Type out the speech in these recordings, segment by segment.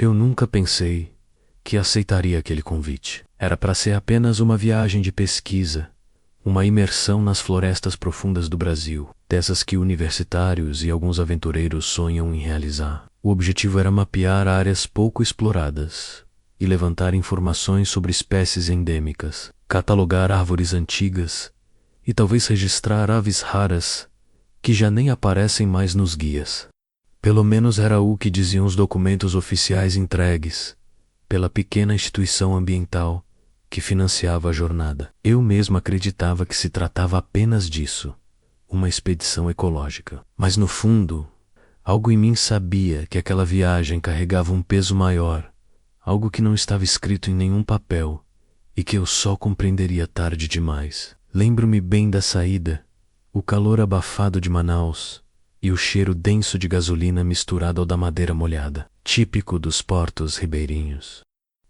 Eu nunca pensei que aceitaria aquele convite. Era para ser apenas uma viagem de pesquisa, uma imersão nas florestas profundas do Brasil, dessas que universitários e alguns aventureiros sonham em realizar. O objetivo era mapear áreas pouco exploradas e levantar informações sobre espécies endêmicas, catalogar árvores antigas e talvez registrar aves raras que já nem aparecem mais nos guias. Pelo menos era o que diziam os documentos oficiais entregues pela pequena instituição ambiental que financiava a jornada. Eu mesmo acreditava que se tratava apenas disso, uma expedição ecológica. Mas no fundo, algo em mim sabia que aquela viagem carregava um peso maior, algo que não estava escrito em nenhum papel e que eu só compreenderia tarde demais. Lembro-me bem da saída, o calor abafado de Manaus e o cheiro denso de gasolina misturado ao da madeira molhada, típico dos portos ribeirinhos.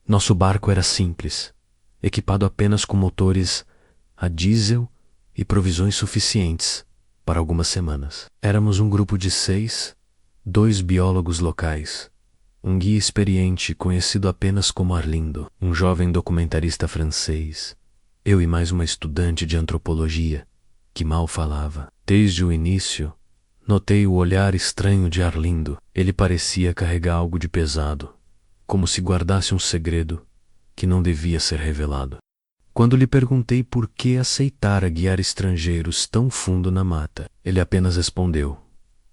Nosso barco era simples, equipado apenas com motores a diesel e provisões suficientes para algumas semanas. Éramos um grupo de 6, 2 biólogos locais, um guia experiente conhecido apenas como Arlindo, um jovem documentarista francês, eu e mais uma estudante de antropologia que mal falava. Desde o início, notei o olhar estranho de Arlindo. Ele parecia carregar algo de pesado, como se guardasse um segredo que não devia ser revelado. Quando lhe perguntei por que aceitara guiar estrangeiros tão fundo na mata, ele apenas respondeu: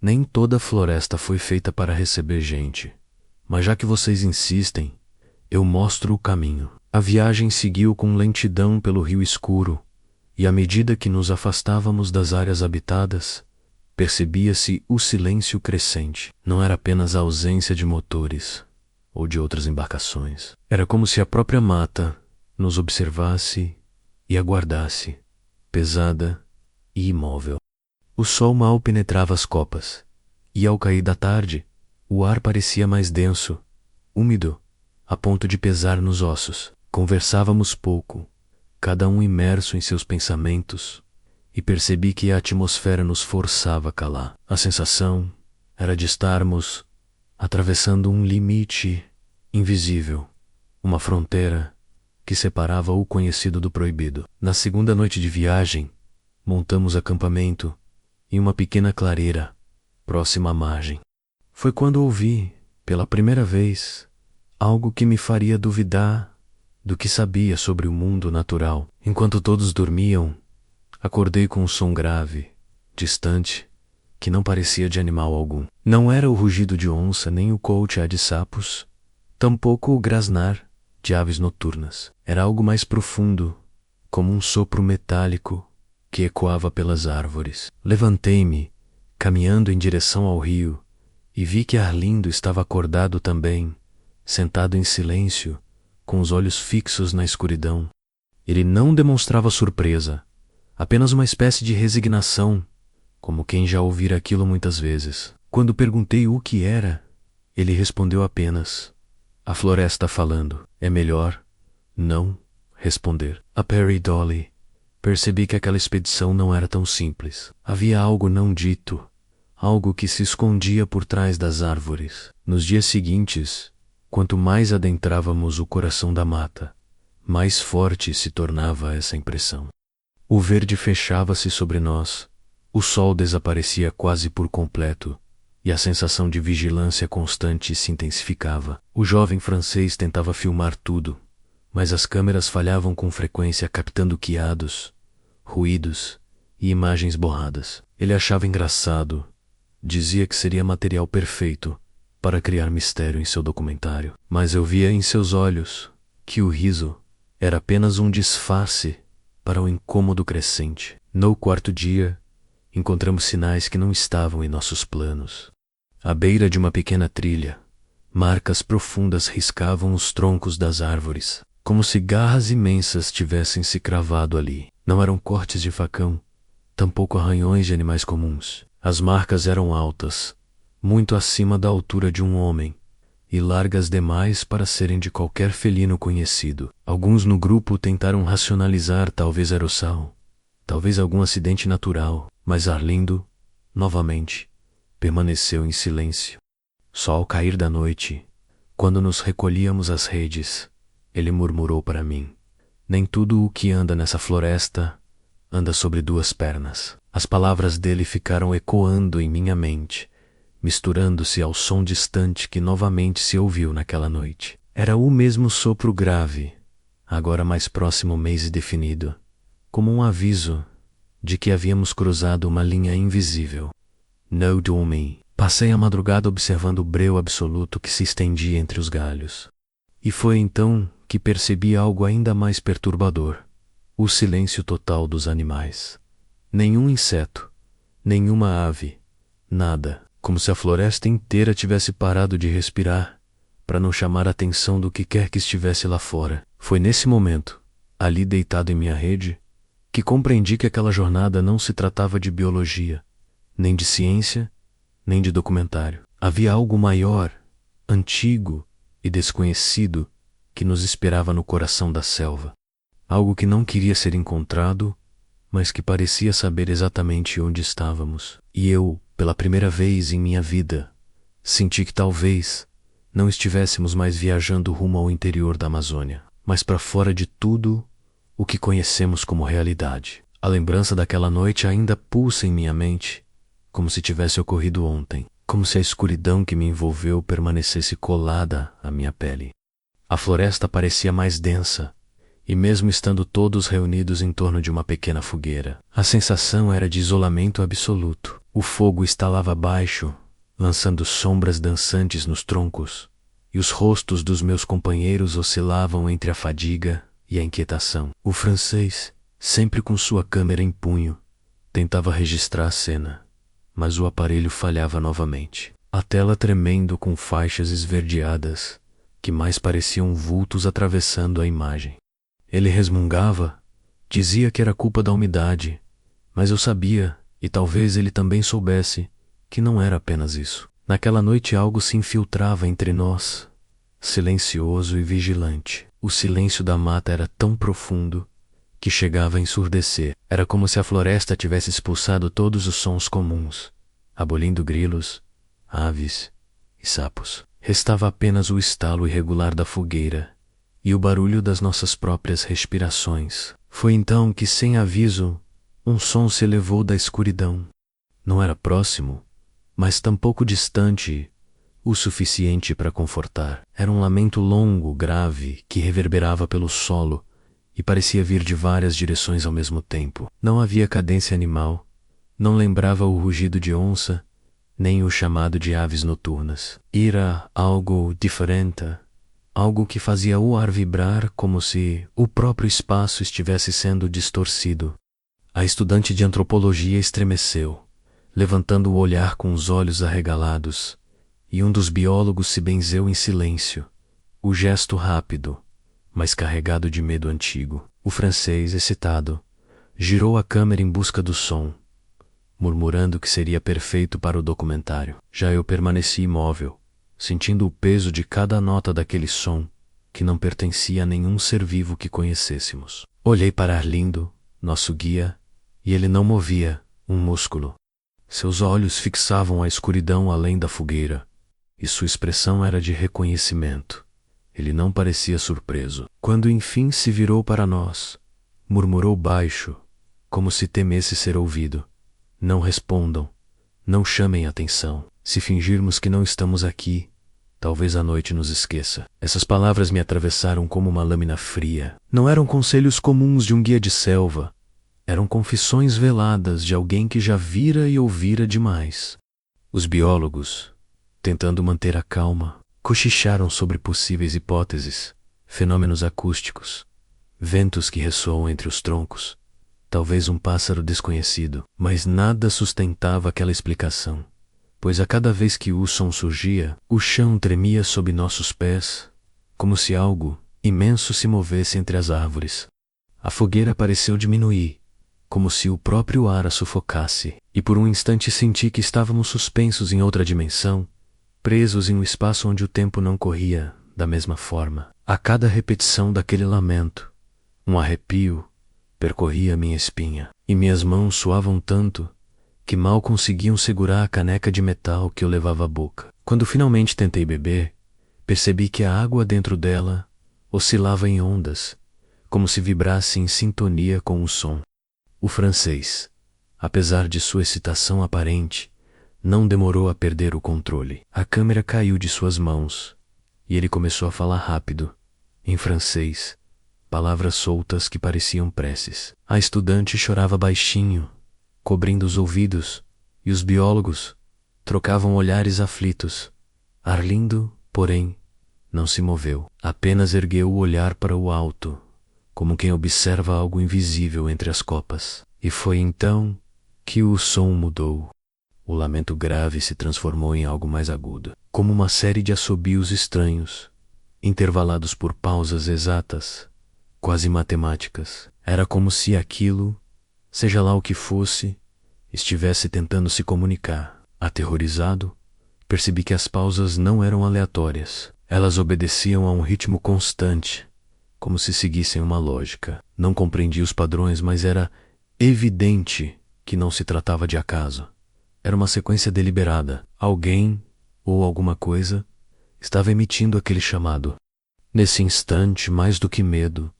nem toda floresta foi feita para receber gente, mas já que vocês insistem, eu mostro o caminho. A viagem seguiu com lentidão pelo rio escuro, e à medida que nos afastávamos das áreas habitadas, percebia-se o silêncio crescente. Não era apenas a ausência de motores ou de outras embarcações. Era como se a própria mata nos observasse e aguardasse, pesada e imóvel. O sol mal penetrava as copas, e ao cair da tarde, o ar parecia mais denso, úmido, a ponto de pesar nos ossos. Conversávamos pouco, cada um imerso em seus pensamentos, e percebi que a atmosfera nos forçava a calar. A sensação era de estarmos atravessando um limite invisível, uma fronteira que separava o conhecido do proibido. Na segunda noite de viagem, montamos acampamento em uma pequena clareira, próxima à margem. Foi quando ouvi, pela primeira vez, algo que me faria duvidar do que sabia sobre o mundo natural. Enquanto todos dormiam, acordei com um som grave, distante, que não parecia de animal algum. Não era o rugido de onça, nem o coltear de sapos, tampouco o grasnar de aves noturnas. Era algo mais profundo, como um sopro metálico que ecoava pelas árvores. Levantei-me, caminhando em direção ao rio, e vi que Arlindo estava acordado também, sentado em silêncio, com os olhos fixos na escuridão. Ele não demonstrava surpresa, apenas uma espécie de resignação, como quem já ouvira aquilo muitas vezes. Quando perguntei o que era, ele respondeu apenas: a floresta falando. É melhor não responder. A Perry Dolly, percebi que aquela expedição não era tão simples. Havia algo não dito, algo que se escondia por trás das árvores. Nos dias seguintes, quanto mais adentrávamos o coração da mata, mais forte se tornava essa impressão. O verde fechava-se sobre nós, o sol desaparecia quase por completo, e a sensação de vigilância constante se intensificava. O jovem francês tentava filmar tudo, mas as câmeras falhavam com frequência, captando chiados, ruídos e imagens borradas. Ele achava engraçado, dizia que seria material perfeito para criar mistério em seu documentário. Mas eu via em seus olhos que o riso era apenas um disfarce para o incômodo crescente. No quarto dia, encontramos sinais que não estavam em nossos planos. À beira de uma pequena trilha, marcas profundas riscavam os troncos das árvores, como se garras imensas tivessem se cravado ali. Não eram cortes de facão, tampouco arranhões de animais comuns. As marcas eram altas, muito acima da altura de um homem, e largas demais para serem de qualquer felino conhecido. Alguns no grupo tentaram racionalizar: talvez aerossol, talvez algum acidente natural, mas Arlindo, novamente, permaneceu em silêncio. Só ao cair da noite, Quando nos recolhíamos às redes, ele murmurou para mim: nem tudo o que anda nessa floresta anda sobre duas pernas. As palavras dele ficaram ecoando em minha mente, misturando-se ao som distante que novamente se ouviu naquela noite. Era o mesmo sopro grave, agora mais próximo mês e definido, como um aviso de que havíamos cruzado uma linha invisível. No dormi. Passei a madrugada observando o breu absoluto que se estendia entre os galhos. E foi então que percebi algo ainda mais perturbador: o silêncio total dos animais. Nenhum inseto, nenhuma ave, nada, como se a floresta inteira tivesse parado de respirar para não chamar a atenção do que quer que estivesse lá fora. Foi nesse momento, ali deitado em minha rede, que compreendi que aquela jornada não se tratava de biologia, nem de ciência, nem de documentário. Havia algo maior, antigo e desconhecido que nos esperava no coração da selva. Algo que não queria ser encontrado, mas que parecia saber exatamente onde estávamos. E eu, pela primeira vez em minha vida, senti que talvez não estivéssemos mais viajando rumo ao interior da Amazônia, mas para fora de tudo o que conhecemos como realidade. A lembrança daquela noite ainda pulsa em minha mente, como se tivesse ocorrido ontem, como se a escuridão que me envolveu permanecesse colada à minha pele. A floresta parecia mais densa, e mesmo estando todos reunidos em torno de uma pequena fogueira, a sensação era de isolamento absoluto. O fogo estalava baixo, lançando sombras dançantes nos troncos, e os rostos dos meus companheiros oscilavam entre a fadiga e a inquietação. O francês, sempre com sua câmera em punho, tentava registrar a cena, mas o aparelho falhava novamente. A tela tremendo com faixas esverdeadas, que mais pareciam vultos atravessando a imagem. Ele resmungava, dizia que era culpa da umidade, mas eu sabia, e talvez ele também soubesse, que não era apenas isso. Naquela noite algo se infiltrava entre nós, silencioso e vigilante. O silêncio da mata era tão profundo que chegava a ensurdecer. Era como se a floresta tivesse expulsado todos os sons comuns, abolindo grilos, aves e sapos. Restava apenas o estalo irregular da fogueira e o barulho das nossas próprias respirações. Foi então que, sem aviso, um som se elevou da escuridão. Não era próximo, mas tampouco distante o suficiente para confortar. Era um lamento longo, grave, que reverberava pelo solo e parecia vir de várias direções ao mesmo tempo. Não havia cadência animal, não lembrava o rugido de onça, nem o chamado de aves noturnas. Era algo diferente, algo que fazia o ar vibrar como se o próprio espaço estivesse sendo distorcido. A estudante de antropologia estremeceu, levantando o olhar com os olhos arregalados, e um dos biólogos se benzeu em silêncio, o gesto rápido, mas carregado de medo antigo. O francês, excitado, girou a câmera em busca do som, murmurando que seria perfeito para o documentário. Já eu permaneci imóvel, sentindo o peso de cada nota daquele som que não pertencia a nenhum ser vivo que conhecêssemos. Olhei para Arlindo, nosso guia, e ele não movia um músculo. Seus olhos fixavam a escuridão além da fogueira, e sua expressão era de reconhecimento. Ele não parecia surpreso. Quando enfim se virou para nós, murmurou baixo, como se temesse ser ouvido: não respondam, não chamem atenção. Se fingirmos que não estamos aqui, talvez a noite nos esqueça. Essas palavras me atravessaram como uma lâmina fria. Não eram conselhos comuns de um guia de selva. Eram confissões veladas de alguém que já vira e ouvira demais. Os biólogos, tentando manter a calma, cochicharam sobre possíveis hipóteses, fenômenos acústicos, ventos que ressoam entre os troncos, talvez um pássaro desconhecido, mas nada sustentava aquela explicação, pois a cada vez que o som surgia, o chão tremia sob nossos pés, como se algo imenso se movesse entre as árvores. A fogueira pareceu diminuir, como se o próprio ar a sufocasse, e por um instante senti que estávamos suspensos em outra dimensão, presos em um espaço onde o tempo não corria da mesma forma. A cada repetição daquele lamento, um arrepio percorria minha espinha, e minhas mãos suavam tanto que mal conseguiam segurar a caneca de metal que eu levava à boca. Quando finalmente tentei beber, Percebi que a água dentro dela oscilava em ondas, como se vibrasse em sintonia com o som. O francês, apesar de sua excitação aparente, não demorou a perder o controle. A câmera caiu de suas mãos e ele começou a falar rápido, em francês, palavras soltas que pareciam preces. A estudante chorava baixinho, cobrindo os ouvidos, e os biólogos trocavam olhares aflitos. Arlindo, porém, não se moveu. Apenas ergueu o olhar para o alto, como quem observa algo invisível entre as copas. E foi então que o som mudou. O lamento grave se transformou em algo mais agudo, como uma série de assobios estranhos, intervalados por pausas exatas, quase matemáticas. Era como se aquilo, seja lá o que fosse, estivesse tentando se comunicar. Aterrorizado, percebi que as pausas não eram aleatórias. Elas obedeciam a um ritmo constante, como se seguissem uma lógica. Não compreendi os padrões, mas era evidente que não se tratava de acaso. Era uma sequência deliberada. Alguém, ou alguma coisa, estava emitindo aquele chamado. Nesse instante, mais do que medo,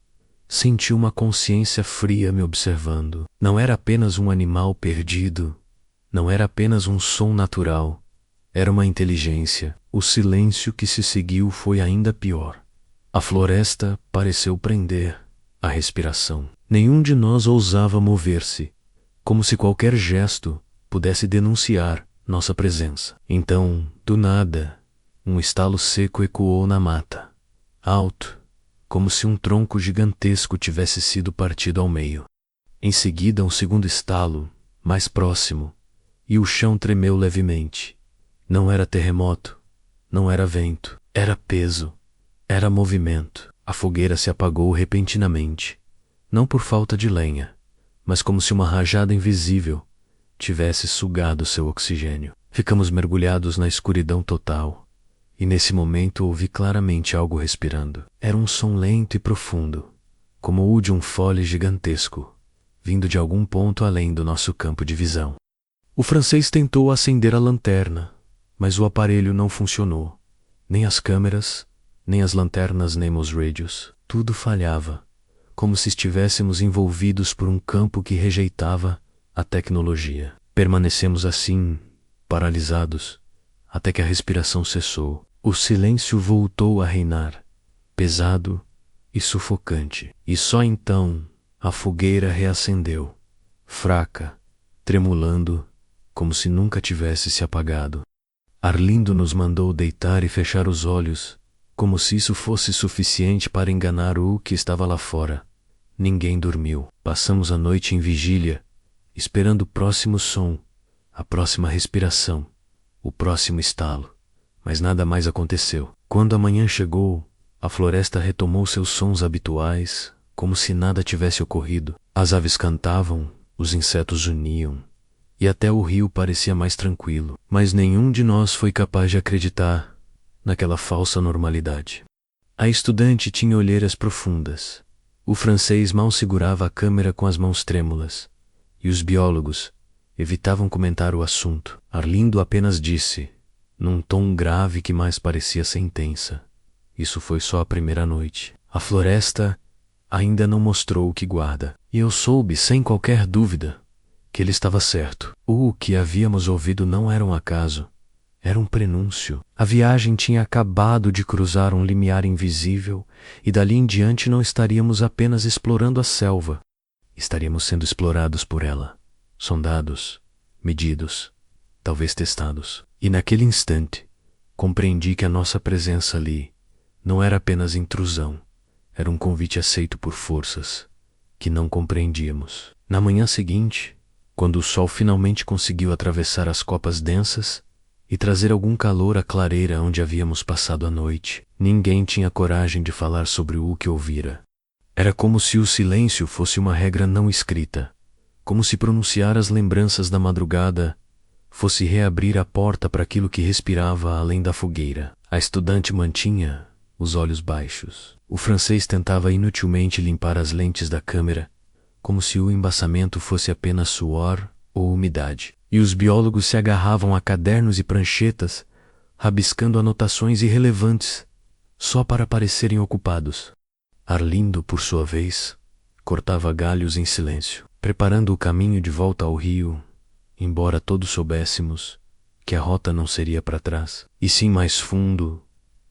senti uma consciência fria me observando. Não era apenas um animal perdido, não era apenas um som natural, era uma inteligência. O silêncio que se seguiu foi ainda pior. A floresta pareceu prender a respiração. Nenhum de nós ousava mover-se, como se qualquer gesto pudesse denunciar nossa presença. Então, do nada, um estalo seco ecoou na mata, alto, como se um tronco gigantesco tivesse sido partido ao meio. Em seguida, um segundo estalo, mais próximo, e o chão tremeu levemente. Não era terremoto, não era vento, era peso, era movimento. A fogueira se apagou repentinamente, não por falta de lenha, mas como se uma rajada invisível tivesse sugado seu oxigênio. Ficamos mergulhados na escuridão total, e nesse momento ouvi claramente algo respirando. Era um som lento e profundo, como o de um fole gigantesco, vindo de algum ponto além do nosso campo de visão. O francês tentou acender a lanterna, mas o aparelho não funcionou. Nem as câmeras, nem as lanternas Nemos Radios. Tudo falhava, como se estivéssemos envolvidos por um campo que rejeitava a tecnologia. Permanecemos assim, paralisados, até que a respiração cessou. O silêncio voltou a reinar, pesado e sufocante. E só então a fogueira reacendeu, fraca, tremulando, como se nunca tivesse se apagado. Arlindo nos mandou deitar e fechar os olhos, como se isso fosse suficiente para enganar o que estava lá fora. Ninguém dormiu. Passamos a noite em vigília, esperando o próximo som, a próxima respiração, o próximo estalo. Mas nada mais aconteceu. Quando a manhã chegou, a floresta retomou seus sons habituais, como se nada tivesse ocorrido. As aves cantavam, os insetos zuniam, e até o rio parecia mais tranquilo. Mas nenhum de nós foi capaz de acreditar naquela falsa normalidade. A estudante tinha olheiras profundas. O francês mal segurava a câmera com as mãos trêmulas, e os biólogos evitavam comentar o assunto. Arlindo apenas disse, num tom grave que mais parecia sentença: isso foi só a primeira noite. A floresta ainda não mostrou o que guarda. E eu soube, sem qualquer dúvida, que ele estava certo. O que havíamos ouvido não era um acaso, era um prenúncio. A viagem tinha acabado de cruzar um limiar invisível, e dali em diante não estaríamos apenas explorando a selva, estaríamos sendo explorados por ela, sondados, medidos, talvez testados. E naquele instante, compreendi que a nossa presença ali não era apenas intrusão, era um convite aceito por forças que não compreendíamos. Na manhã seguinte, quando o sol finalmente conseguiu atravessar as copas densas e trazer algum calor à clareira onde havíamos passado a noite, ninguém tinha coragem de falar sobre o que ouvira. Era como se o silêncio fosse uma regra não escrita, como se pronunciar as lembranças da madrugada fosse reabrir a porta para aquilo que respirava além da fogueira. A estudante mantinha os olhos baixos. O francês tentava inutilmente limpar as lentes da câmera, como se o embaçamento fosse apenas suor ou umidade. E os biólogos se agarravam a cadernos e pranchetas, rabiscando anotações irrelevantes só para parecerem ocupados. Arlindo, por sua vez, cortava galhos em silêncio, preparando o caminho de volta ao rio, embora todos soubéssemos que a rota não seria para trás, e sim mais fundo,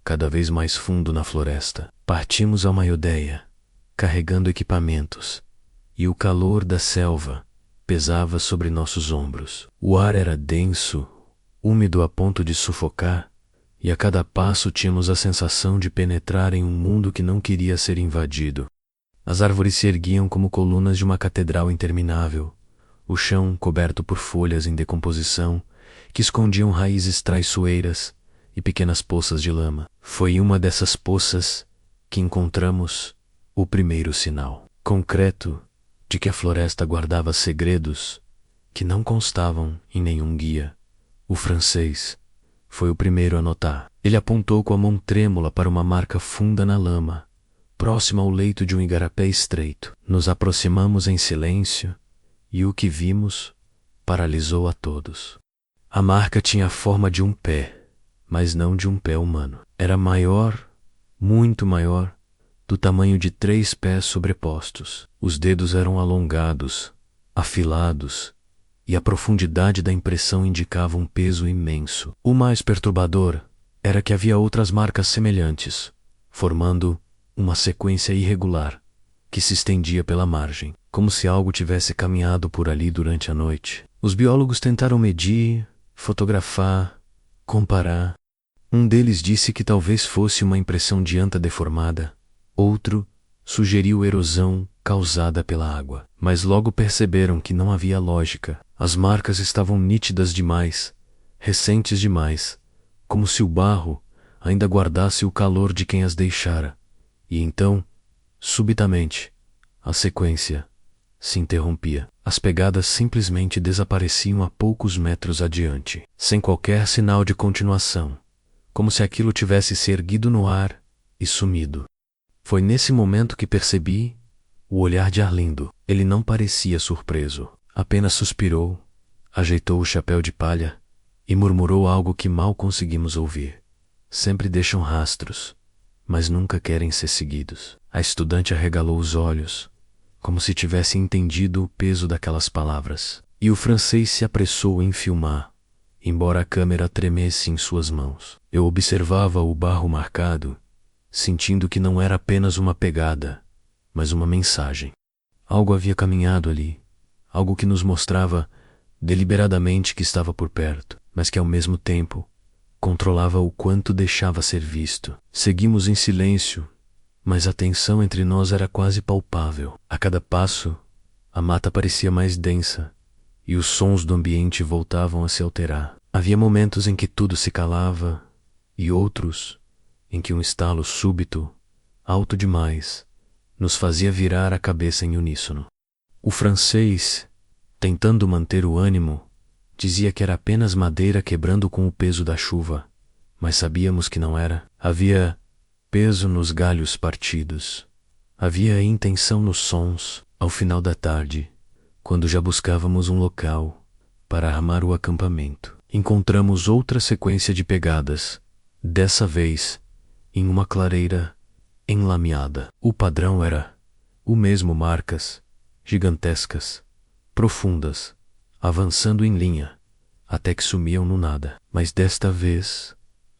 cada vez mais fundo na floresta. Partimos a Maiodéia, carregando equipamentos, e o calor da selva pesava sobre nossos ombros. O ar era denso, úmido a ponto de sufocar, e a cada passo tínhamos a sensação de penetrar em um mundo que não queria ser invadido. As árvores se erguiam como colunas de uma catedral interminável, o chão coberto por folhas em decomposição que escondiam raízes traiçoeiras e pequenas poças de lama. Foi em uma dessas poças que encontramos o primeiro sinal concreto de que a floresta guardava segredos que não constavam em nenhum guia. O francês foi o primeiro a notar. Ele apontou com a mão trêmula para uma marca funda na lama, próxima ao leito de um igarapé estreito. Nos aproximamos em silêncio e o que vimos paralisou a todos. A marca tinha a forma de um pé, mas não de um pé humano. Era maior, muito maior, do tamanho de 3 pés sobrepostos. Os dedos eram alongados, afilados, e a profundidade da impressão indicava um peso imenso. O mais perturbador era que havia outras marcas semelhantes, formando uma sequência irregular que se estendia pela margem, como se algo tivesse caminhado por ali durante a noite. Os biólogos tentaram medir, fotografar, comparar. Um deles disse que talvez fosse uma impressão de anta deformada, outro sugeriu erosão causada pela água. Mas logo perceberam que não havia lógica. As marcas estavam nítidas demais, recentes demais, como se o barro ainda guardasse o calor de quem as deixara. E então, subitamente, a sequência se interrompia. As pegadas simplesmente desapareciam a poucos metros adiante, sem qualquer sinal de continuação, como se aquilo tivesse se erguido no ar e sumido. Foi nesse momento que percebi o olhar de Arlindo. Ele não parecia surpreso, apenas suspirou, ajeitou o chapéu de palha e murmurou algo que mal conseguimos ouvir. Sempre deixam rastros, mas nunca querem ser seguidos. A estudante arregalou os olhos, como se tivesse entendido o peso daquelas palavras. E o francês se apressou em filmar, embora a câmera tremesse em suas mãos. Eu observava o barro marcado, sentindo que não era apenas uma pegada, mas uma mensagem. Algo havia caminhado ali, algo que nos mostrava deliberadamente que estava por perto, mas que ao mesmo tempo controlava o quanto deixava ser visto. Seguimos em silêncio, mas a tensão entre nós era quase palpável. A cada passo, a mata parecia mais densa e os sons do ambiente voltavam a se alterar. Havia momentos em que tudo se calava e outros em que um estalo súbito, alto demais, nos fazia virar a cabeça em uníssono. O francês, tentando manter o ânimo, dizia que era apenas madeira quebrando com o peso da chuva, mas sabíamos que não era. Havia peso nos galhos partidos. Havia intenção nos sons. Ao final da tarde, quando já buscávamos um local para armar o acampamento, encontramos outra sequência de pegadas, dessa vez em uma clareira enlameada. O padrão era o mesmo: marcas gigantescas, profundas, avançando em linha, até que sumiam no nada. Mas desta vez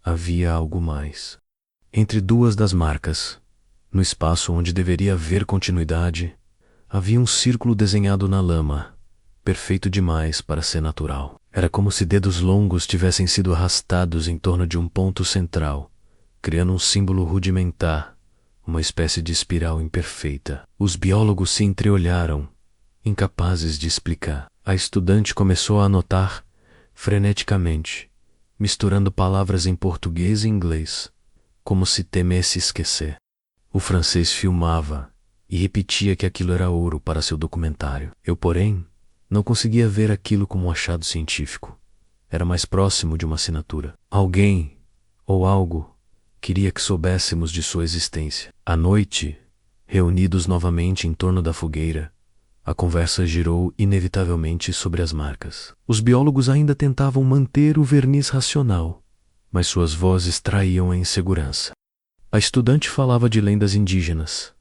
havia algo mais. Entre duas das marcas, no espaço onde deveria haver continuidade, havia um círculo desenhado na lama, perfeito demais para ser natural. Era como se dedos longos tivessem sido arrastados em torno de um ponto central, criando um símbolo rudimentar, uma espécie de espiral imperfeita. Os biólogos se entreolharam, incapazes de explicar. A estudante começou a anotar freneticamente, misturando palavras em português e inglês, como se temesse esquecer. O francês filmava e repetia que aquilo era ouro para seu documentário. Eu, porém, não conseguia ver aquilo como um achado científico. Era mais próximo de uma assinatura. Alguém, ou algo, queria que soubéssemos de sua existência. À noite, reunidos novamente em torno da fogueira, a conversa girou inevitavelmente sobre as marcas. Os biólogos ainda tentavam manter o verniz racional, mas suas vozes traíam a insegurança. A A estudante falava de lendas indígenas,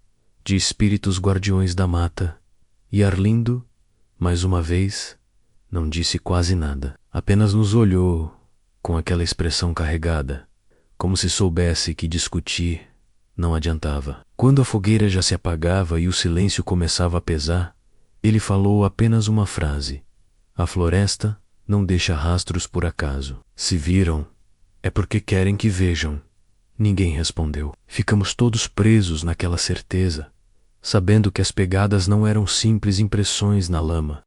de espíritos guardiões da mata, e Arlindo, mais uma vez, não disse quase nada. Apenas nos olhou com aquela expressão carregada, como se soubesse que discutir não adiantava. Quando a fogueira já se apagava e o silêncio começava a pesar, ele falou apenas uma frase: a floresta não deixa rastros por acaso. Se viram, é porque querem que vejam. Ninguém respondeu. Ficamos todos presos naquela certeza, sabendo que as pegadas não eram simples impressões na lama.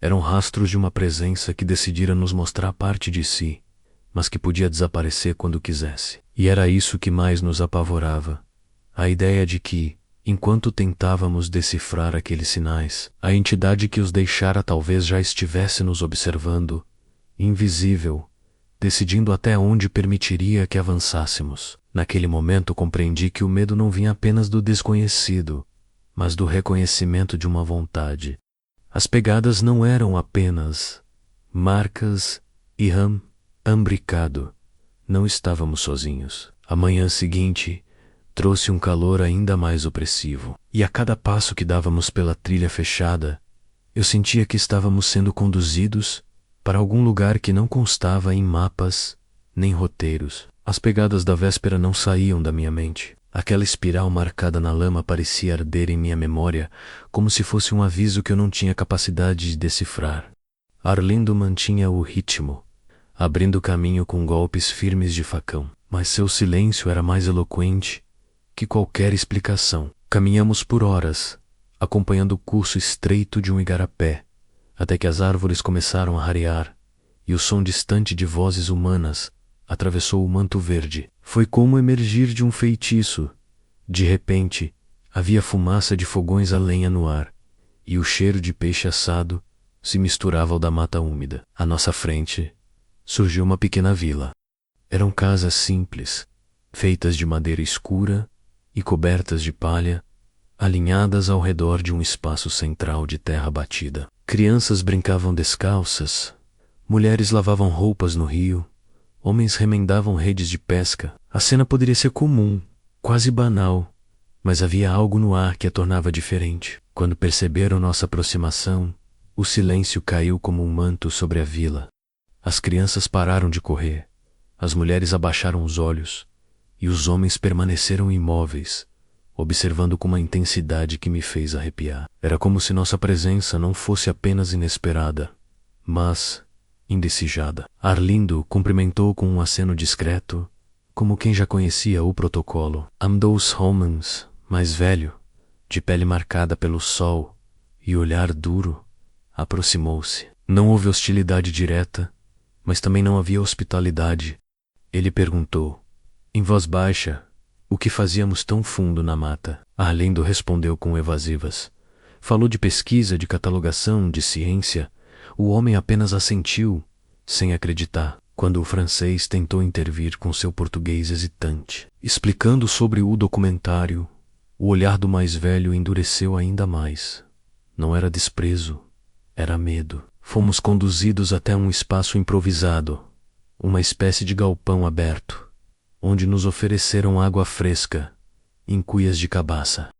Eram rastros de uma presença que decidira nos mostrar parte de si, mas que podia desaparecer quando quisesse. E era isso que mais nos apavorava. A ideia de que, enquanto tentávamos decifrar aqueles sinais, a entidade que os deixara talvez já estivesse nos observando, invisível, decidindo até onde permitiria que avançássemos. Naquele momento compreendi que o medo não vinha apenas do desconhecido, mas do reconhecimento de uma vontade. As pegadas não eram apenas marcas e ambricado. Não estávamos sozinhos. A manhã seguinte trouxe um calor ainda mais opressivo, e a cada passo que dávamos pela trilha fechada, eu sentia que estávamos sendo conduzidos para algum lugar que não constava em mapas nem roteiros. As pegadas da véspera não saíam da minha mente. Aquela espiral marcada na lama parecia arder em minha memória, como se fosse um aviso que eu não tinha capacidade de decifrar. Arlindo mantinha o ritmo, abrindo caminho com golpes firmes de facão, mas seu silêncio era mais eloquente que qualquer explicação. Caminhamos por horas, acompanhando o curso estreito de um igarapé, até que as árvores começaram a rarear, e o som distante de vozes humanas atravessou o manto verde. Foi como emergir de um feitiço. De repente, havia fumaça de fogões a lenha no ar, e o cheiro de peixe assado se misturava ao da mata úmida. À nossa frente, surgiu uma pequena vila. Eram casas simples, feitas de madeira escura e cobertas de palha, alinhadas ao redor de um espaço central de terra batida. Crianças brincavam descalças, mulheres lavavam roupas no rio, homens remendavam redes de pesca. A cena poderia ser comum, quase banal, mas havia algo no ar que a tornava diferente. Quando perceberam nossa aproximação, o silêncio caiu como um manto sobre a vila. As crianças pararam de correr, as mulheres abaixaram os olhos, e os homens permaneceram imóveis, observando com uma intensidade que me fez arrepiar. Era como se nossa presença não fosse apenas inesperada, mas indesejada. Arlindo cumprimentou com um aceno discreto, como quem já conhecia o protocolo. Amdous Homans, mais velho, de pele marcada pelo sol e olhar duro, aproximou-se. Não houve hostilidade direta, mas também não havia hospitalidade. Ele perguntou, em voz baixa, o que fazíamos tão fundo na mata. Arlindo respondeu com evasivas. Falou de pesquisa, de catalogação, de ciência. O homem apenas assentiu, sem acreditar, quando o francês tentou intervir com seu português hesitante. Explicando sobre o documentário, o olhar do mais velho endureceu ainda mais. Não era desprezo, era medo. Fomos conduzidos até um espaço improvisado, uma espécie de galpão aberto, onde nos ofereceram água fresca, em cuias de cabaça.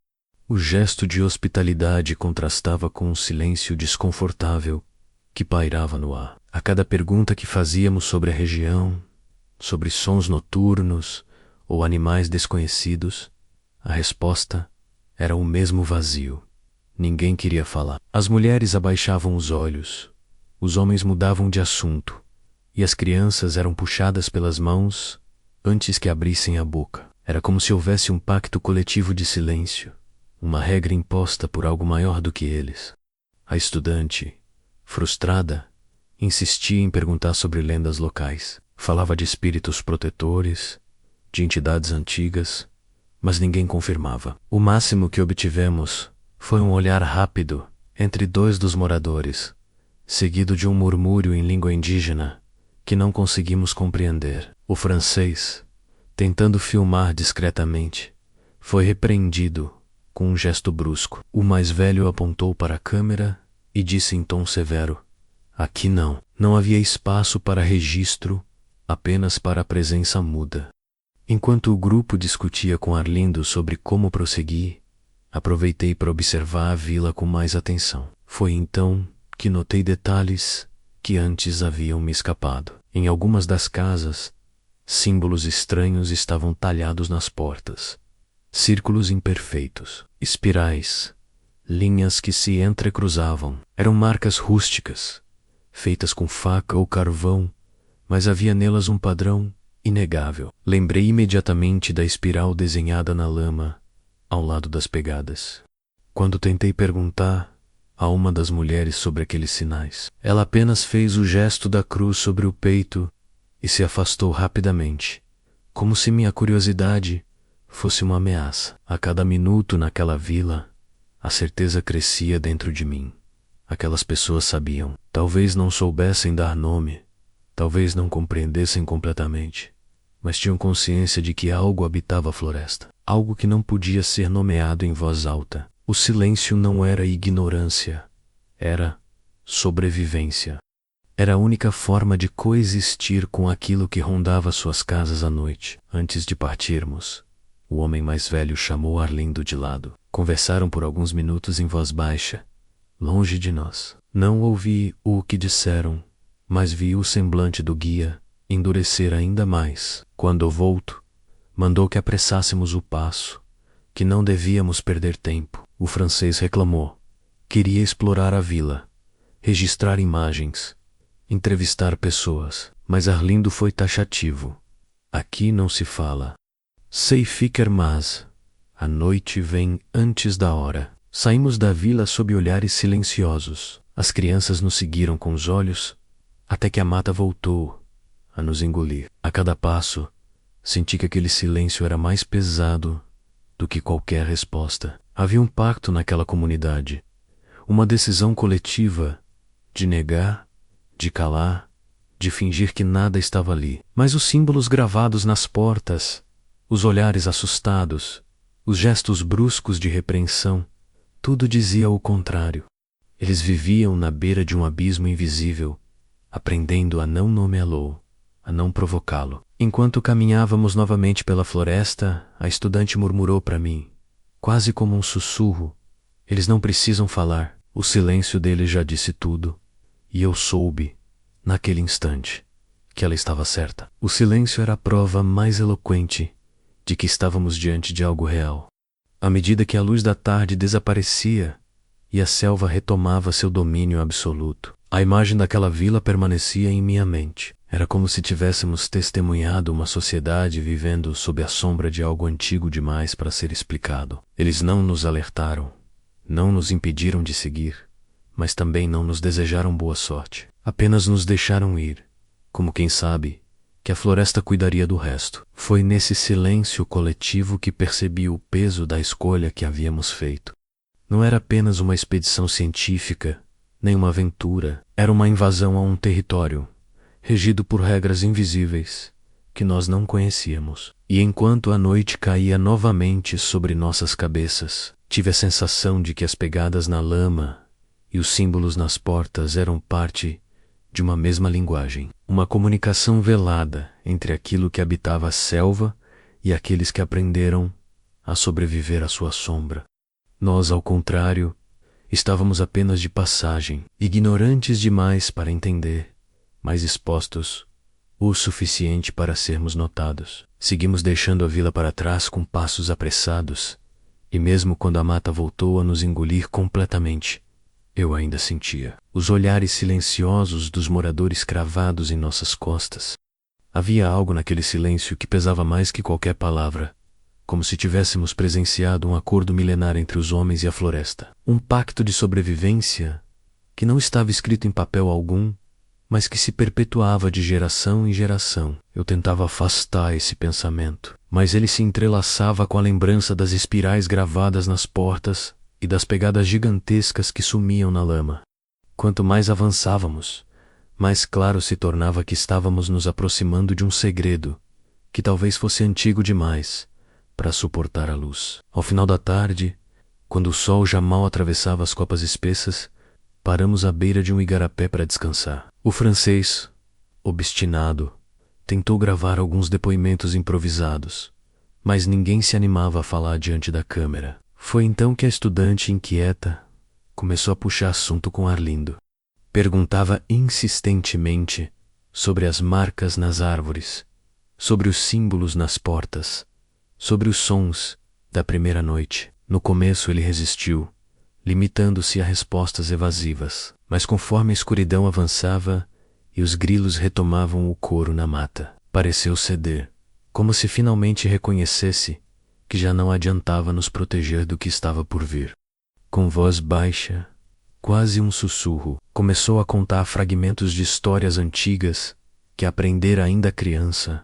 O gesto de hospitalidade contrastava com um silêncio desconfortável que pairava no ar. A cada pergunta que fazíamos sobre a região, sobre sons noturnos ou animais desconhecidos, a resposta era o mesmo vazio. Ninguém queria falar. As mulheres abaixavam os olhos, os homens mudavam de assunto, e as crianças eram puxadas pelas mãos antes que abrissem a boca. Era como se houvesse um pacto coletivo de silêncio, uma regra imposta por algo maior do que eles. A estudante, frustrada, insistia em perguntar sobre lendas locais. Falava de espíritos protetores, de entidades antigas, mas ninguém confirmava. O máximo que obtivemos foi um olhar rápido entre dois dos moradores, seguido de um murmúrio em língua indígena que não conseguimos compreender. O francês, tentando filmar discretamente, foi repreendido com um gesto brusco. O mais velho apontou para a câmera e disse em tom severo: aqui não. Não havia espaço para registro, apenas para a presença muda. Enquanto o grupo discutia com Arlindo sobre como prosseguir, aproveitei para observar a vila com mais atenção. Foi então que notei detalhes que antes haviam me escapado. Em algumas das casas, símbolos estranhos estavam talhados nas portas. Círculos imperfeitos, espirais, linhas que se entrecruzavam. Eram marcas rústicas, feitas com faca ou carvão, mas havia nelas um padrão inegável. Lembrei imediatamente da espiral desenhada na lama, ao lado das pegadas. Quando tentei perguntar a uma das mulheres sobre aqueles sinais, ela apenas fez o gesto da cruz sobre o peito e se afastou rapidamente, como se minha curiosidade fosse uma ameaça. A cada minuto naquela vila, a certeza crescia dentro de mim. Aquelas pessoas sabiam. Talvez não soubessem dar nome, talvez não compreendessem completamente, mas tinham consciência de que algo habitava a floresta. Algo que não podia ser nomeado em voz alta. O silêncio não era ignorância, era sobrevivência. Era a única forma de coexistir com aquilo que rondava suas casas à noite. Antes de partirmos, o homem mais velho chamou Arlindo de lado. Conversaram por alguns minutos em voz baixa, longe de nós. Não ouvi o que disseram, mas vi o semblante do guia endurecer ainda mais. Quando volto, mandou que apressássemos o passo, que não devíamos perder tempo. O francês reclamou. Queria explorar a vila, registrar imagens, entrevistar pessoas, mas Arlindo foi taxativo. Aqui não se fala. Sei ficar mas a noite vem antes da hora. Saímos da vila sob olhares silenciosos. As crianças nos seguiram com os olhos, até que a mata voltou a nos engolir. A cada passo, senti que aquele silêncio era mais pesado do que qualquer resposta. Havia um pacto naquela comunidade, uma decisão coletiva de negar, de calar, de fingir que nada estava ali. Mas os símbolos gravados nas portas, os olhares assustados, os gestos bruscos de repreensão, tudo dizia o contrário. Eles viviam na beira de um abismo invisível, aprendendo a não nomeá-lo, a não provocá-lo. Enquanto caminhávamos novamente pela floresta, a estudante murmurou para mim, quase como um sussurro: eles não precisam falar, o silêncio deles já disse tudo. E eu soube, naquele instante, que ela estava certa. O silêncio era a prova mais eloquente de que estávamos diante de algo real. À medida que a luz da tarde desaparecia e a selva retomava seu domínio absoluto, a imagem daquela vila permanecia em minha mente. Era como se tivéssemos testemunhado uma sociedade vivendo sob a sombra de algo antigo demais para ser explicado. Eles não nos alertaram, não nos impediram de seguir, mas também não nos desejaram boa sorte. Apenas nos deixaram ir, como quem sabe que a floresta cuidaria do resto. Foi nesse silêncio coletivo que percebi o peso da escolha que havíamos feito. Não era apenas uma expedição científica, nem uma aventura. Era uma invasão a um território regido por regras invisíveis que nós não conhecíamos. E enquanto a noite caía novamente sobre nossas cabeças, tive a sensação de que as pegadas na lama e os símbolos nas portas eram parte de uma mesma linguagem, uma comunicação velada entre aquilo que habitava a selva e aqueles que aprenderam a sobreviver à sua sombra. Nós, ao contrário, estávamos apenas de passagem, ignorantes demais para entender, mas expostos o suficiente para sermos notados. Seguimos deixando a vila para trás com passos apressados, e mesmo quando a mata voltou a nos engolir completamente, eu ainda sentia os olhares silenciosos dos moradores cravados em nossas costas. Havia algo naquele silêncio que pesava mais que qualquer palavra, como se tivéssemos presenciado um acordo milenar entre os homens e a floresta. Um pacto de sobrevivência que não estava escrito em papel algum, mas que se perpetuava de geração em geração. Eu tentava afastar esse pensamento, mas ele se entrelaçava com a lembrança das espirais gravadas nas portas e das pegadas gigantescas que sumiam na lama. Quanto mais avançávamos, mais claro se tornava que estávamos nos aproximando de um segredo que talvez fosse antigo demais para suportar a luz. Ao final da tarde, quando o sol já mal atravessava as copas espessas, paramos à beira de um igarapé para descansar. O francês, obstinado, Tentou gravar alguns depoimentos improvisados, mas ninguém se animava a falar diante da câmera. Foi então que a estudante inquieta começou a puxar assunto com Arlindo. Perguntava insistentemente sobre as marcas nas árvores, sobre os símbolos nas portas, sobre os sons da primeira noite. No começo ele resistiu, limitando-se a respostas evasivas, mas conforme a escuridão avançava e os grilos retomavam o coro na mata, pareceu ceder, como se finalmente reconhecesse que já não adiantava nos proteger do que estava por vir. Com voz baixa, quase um sussurro, começou a contar fragmentos de histórias antigas que aprendera ainda criança,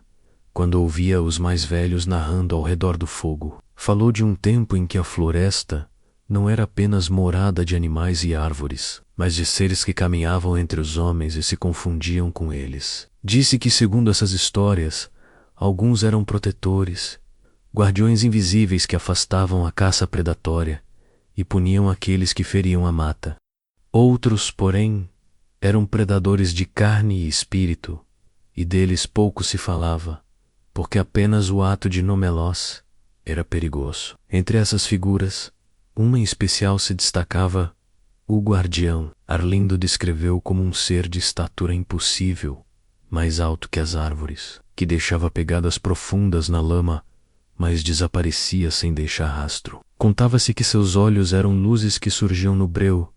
quando ouvia os mais velhos narrando ao redor do fogo. Falou de um tempo em que a floresta não era apenas morada de animais e árvores, mas de seres que caminhavam entre os homens e se confundiam com eles. Disse que, segundo essas histórias, alguns eram protetores, guardiões invisíveis que afastavam a caça predatória e puniam aqueles que feriam a mata. Outros, porém, eram predadores de carne e espírito, e deles pouco se falava, porque apenas o ato de nomê-los era perigoso. Entre essas figuras, uma em especial se destacava: o guardião. Arlindo descreveu como um ser de estatura impossível, mais alto que as árvores, que deixava pegadas profundas na lama, mas desaparecia sem deixar rastro. Contava-se que seus olhos eram luzes que surgiam no breu,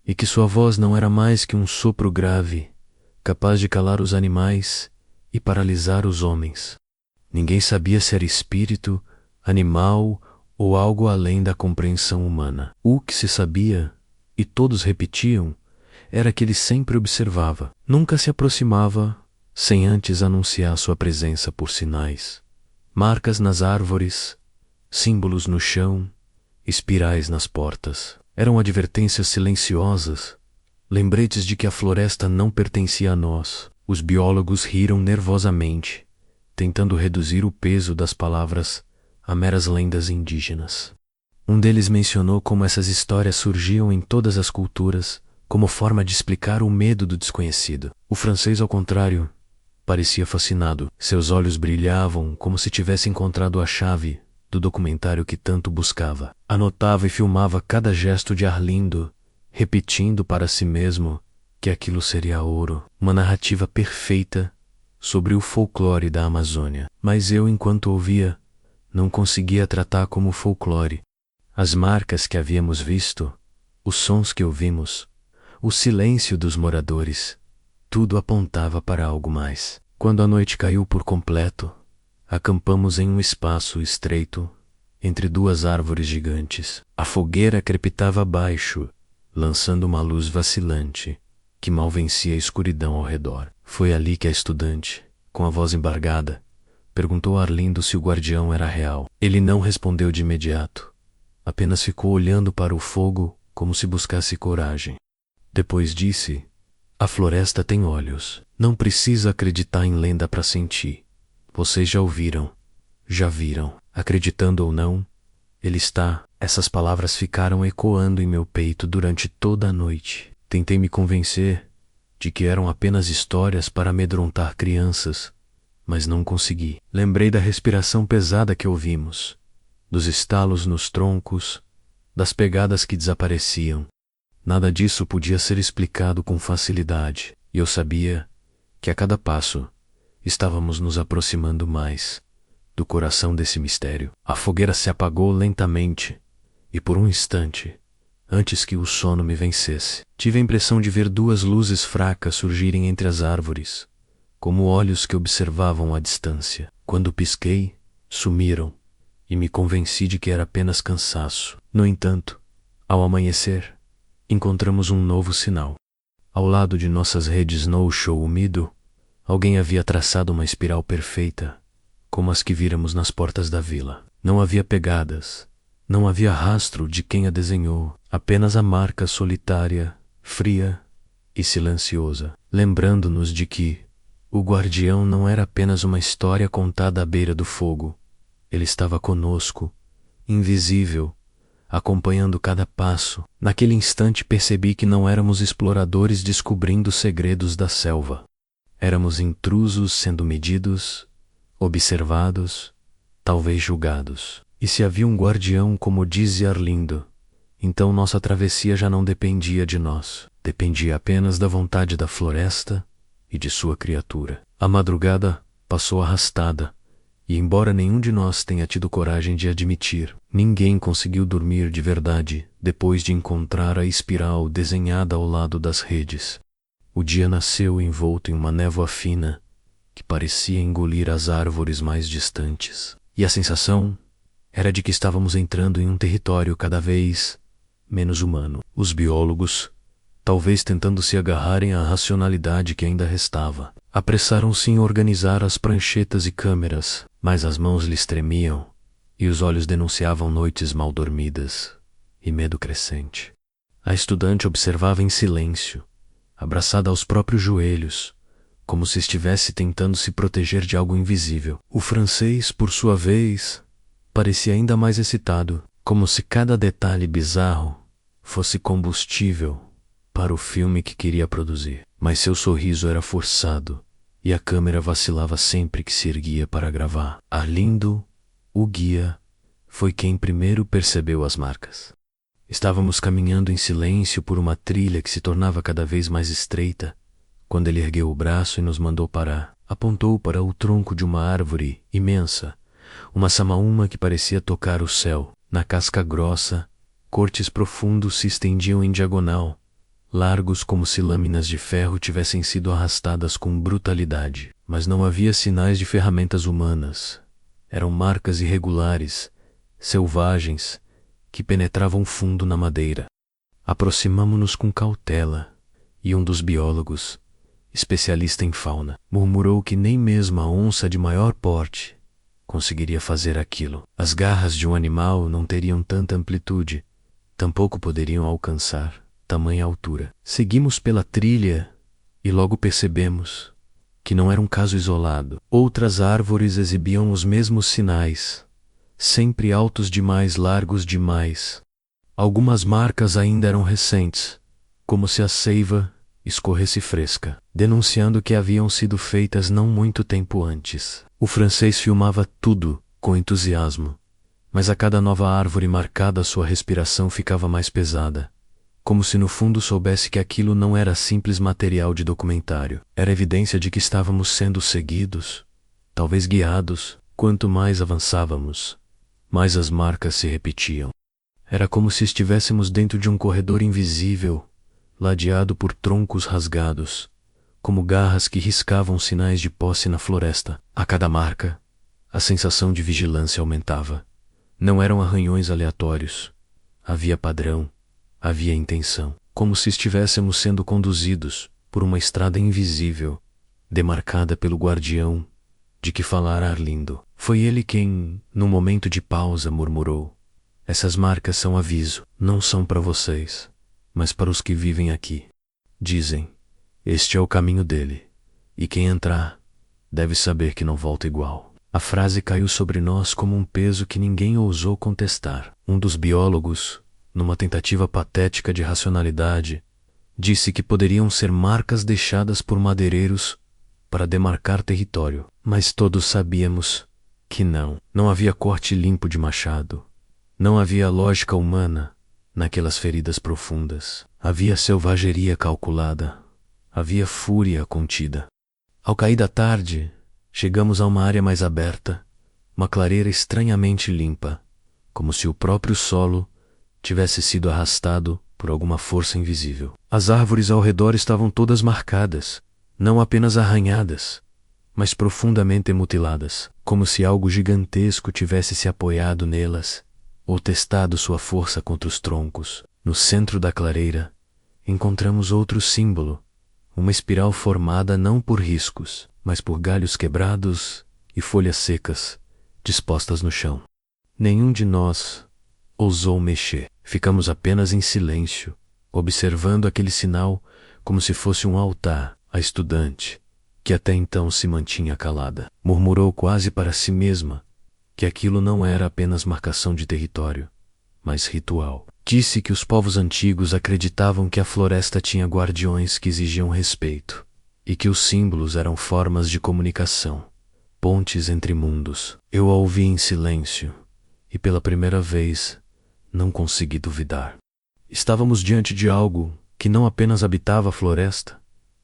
e que sua voz não era mais que um sopro grave, capaz de calar os animais e paralisar os homens. Ninguém sabia se era espírito, animal ou algo além da compreensão humana. O que se sabia, e todos repetiam, era que ele sempre observava, nunca se aproximava, sem antes anunciar sua presença por sinais. Marcas nas árvores, símbolos no chão, espirais nas portas. Eram advertências silenciosas, lembretes de que a floresta não pertencia a nós. Os biólogos riram nervosamente, tentando reduzir o peso das palavras a meras lendas indígenas. Um deles mencionou como essas histórias surgiam em todas as culturas como forma de explicar o medo do desconhecido. O francês, ao contrário, parecia fascinado. Seus olhos brilhavam como se tivesse encontrado a chave do documentário que tanto buscava. Anotava e filmava cada gesto de Arlindo, repetindo para si mesmo que aquilo seria ouro, uma narrativa perfeita sobre o folclore da Amazônia. Mas eu, enquanto ouvia, não conseguia tratar como folclore. As marcas que havíamos visto, os sons que ouvimos, o silêncio dos moradores, tudo apontava para algo mais. Quando a noite caiu por completo, acampamos em um espaço estreito entre duas árvores gigantes. A fogueira crepitava abaixo, lançando uma luz vacilante que mal vencia a escuridão ao redor. Foi ali que a estudante, com a voz embargada, perguntou a Arlindo se o guardião era real. Ele não respondeu de imediato, apenas ficou olhando para o fogo como se buscasse coragem. Depois disse: a floresta tem olhos. Não precisa acreditar em lenda para sentir. Vocês já ouviram, já viram. Acreditando ou não, ele está. Essas palavras ficaram ecoando em meu peito durante toda a noite. Tentei me convencer de que eram apenas histórias para amedrontar crianças, mas não consegui. Lembrei da respiração pesada que ouvimos, dos estalos nos troncos, das pegadas que desapareciam. Nada disso podia ser explicado com facilidade, e eu sabia que a cada passo estávamos nos aproximando mais do coração desse mistério. A fogueira se apagou lentamente, e por um instante, antes que o sono me vencesse, tive a impressão de ver duas luzes fracas surgirem entre as árvores, como olhos que observavam à distância. Quando pisquei, sumiram, e me convenci de que era apenas cansaço. No entanto, ao amanhecer, encontramos um novo sinal. Ao lado de nossas redes no-show úmido, alguém havia traçado uma espiral perfeita, como as que víramos nas portas da vila. Não havia pegadas, não havia rastro de quem a desenhou, apenas a marca solitária, fria e silenciosa, lembrando-nos de que o guardião não era apenas uma história contada à beira do fogo. Ele estava conosco, invisível, acompanhando cada passo. Naquele instante percebi que não éramos exploradores descobrindo os segredos da selva. Éramos intrusos sendo medidos, observados, talvez julgados. E se havia um guardião, como diz Arlindo, então nossa travessia já não dependia de nós, dependia apenas da vontade da floresta e de sua criatura. A madrugada passou arrastada, e embora nenhum de nós tenha tido coragem de admitir, ninguém conseguiu dormir de verdade depois de encontrar a espiral desenhada ao lado das redes. O dia nasceu envolto em uma névoa fina que parecia engolir as árvores mais distantes, e a sensação era de que estávamos entrando em um território cada vez menos humano. Os biólogos, talvez tentando se agarrarem à racionalidade que ainda restava, apressaram-se em organizar as pranchetas e câmeras, mas as mãos lhes tremiam e os olhos denunciavam noites mal dormidas e medo crescente. A estudante observava em silêncio, abraçada aos próprios joelhos, como se estivesse tentando se proteger de algo invisível. O francês, por sua vez, parecia ainda mais excitado, como se cada detalhe bizarro fosse combustível para o filme que queria produzir. Mas seu sorriso era forçado e a câmera vacilava sempre que se erguia para gravar. Arlindo, o guia, foi quem primeiro percebeu as marcas. Estávamos caminhando em silêncio por uma trilha que se tornava cada vez mais estreita, quando ele ergueu o braço e nos mandou parar. Apontou para o tronco de uma árvore imensa, uma samaúma que parecia tocar o céu. Na casca grossa, cortes profundos se estendiam em diagonal, largos como se lâminas de ferro tivessem sido arrastadas com brutalidade. Mas não havia sinais de ferramentas humanas. Eram marcas irregulares, selvagens, que penetravam fundo na madeira. Aproximamo-nos com cautela, e um dos biólogos, especialista em fauna, murmurou que nem mesmo a onça de maior porte conseguiria fazer aquilo. As garras de um animal não teriam tanta amplitude, tampouco poderiam alcançar tamanha altura. Seguimos pela trilha e logo percebemos que não era um caso isolado. Outras árvores exibiam os mesmos sinais, sempre altos demais, largos demais. Algumas marcas ainda eram recentes, como se a seiva escorresse fresca, denunciando que haviam sido feitas não muito tempo antes. O francês filmava tudo com entusiasmo, mas a cada nova árvore marcada sua respiração ficava mais pesada, como se no fundo soubesse que aquilo não era simples material de documentário. Era evidência de que estávamos sendo seguidos, talvez guiados. Quanto mais avançávamos, mais as marcas se repetiam. Era como se estivéssemos dentro de um corredor invisível, ladeado por troncos rasgados, como garras que riscavam sinais de posse na floresta. A cada marca, a sensação de vigilância aumentava. Não eram arranhões aleatórios. Havia padrão, havia intenção, como se estivéssemos sendo conduzidos por uma estrada invisível, demarcada pelo guardião de que falara Arlindo. Foi ele quem, num momento de pausa, murmurou: "Essas marcas são aviso, não são para vocês, mas para os que vivem aqui. Dizem, este é o caminho dele, e quem entrar deve saber que não volta igual." A frase caiu sobre nós como um peso que ninguém ousou contestar. Um dos biólogos, numa tentativa patética de racionalidade, disse que poderiam ser marcas deixadas por madeireiros para demarcar território. Mas todos sabíamos que não. Não havia corte limpo de machado. Não havia lógica humana naquelas feridas profundas. Havia selvageria calculada. Havia fúria contida. Ao cair da tarde, chegamos a uma área mais aberta, uma clareira estranhamente limpa, como se o próprio solo tivesse sido arrastado por alguma força invisível. As árvores ao redor estavam todas marcadas, não apenas arranhadas, mas profundamente mutiladas, como se algo gigantesco tivesse se apoiado nelas ou testado sua força contra os troncos. No centro da clareira, encontramos outro símbolo, uma espiral formada não por riscos, mas por galhos quebrados e folhas secas, dispostas no chão. Nenhum de nós ousou mexer. Ficamos apenas em silêncio, observando aquele sinal como se fosse um altar. A estudante, que até então se mantinha calada, murmurou quase para si mesma que aquilo não era apenas marcação de território, mas ritual. Disse que os povos antigos acreditavam que a floresta tinha guardiões que exigiam respeito, e que os símbolos eram formas de comunicação, pontes entre mundos. Eu a ouvi em silêncio e pela primeira vez não consegui duvidar. Estávamos diante de algo que não apenas habitava a floresta,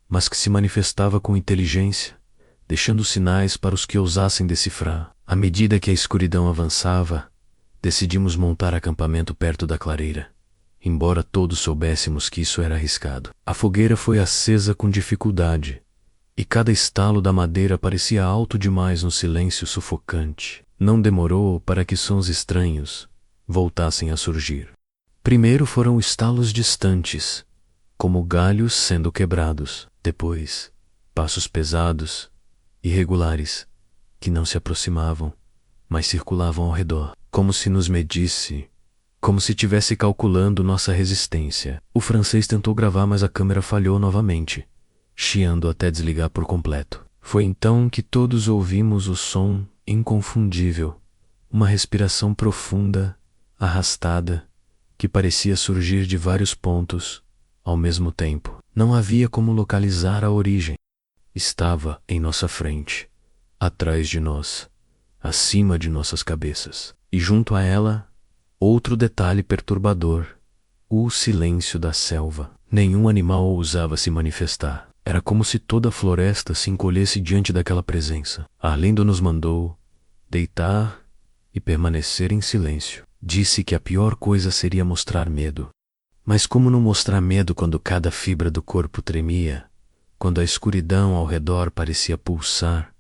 mas que se manifestava com inteligência, deixando sinais para os que ousassem decifrar. À medida que a escuridão avançava, decidimos montar acampamento perto da clareira, embora todos soubéssemos que isso era arriscado. A fogueira foi acesa com dificuldade, e cada estalo da madeira parecia alto demais no silêncio sufocante. Não demorou para que sons estranhos voltassem a surgir. Primeiro foram estalos distantes, como galhos sendo quebrados. Depois, passos pesados, irregulares, que não se aproximavam, mas circulavam ao redor, como se nos medisse, como se tivesse calculando nossa resistência. O francês tentou gravar, mas a câmera falhou novamente, chiando até desligar por completo. Foi então que todos ouvimos o som inconfundível, uma respiração profunda, arrastada, que parecia surgir de vários pontos ao mesmo tempo. Não havia como localizar a origem. Estava em nossa frente, atrás de nós, acima de nossas cabeças. E junto a ela, outro detalhe perturbador: o silêncio da selva. Nenhum animal ousava se manifestar. Era como se toda a floresta se encolhesse diante daquela presença. Arlindo nos mandou deitar e permanecer em silêncio. Disse que a pior coisa seria mostrar medo. Mas como não mostrar medo quando cada fibra do corpo tremia, quando a escuridão ao redor parecia pulsar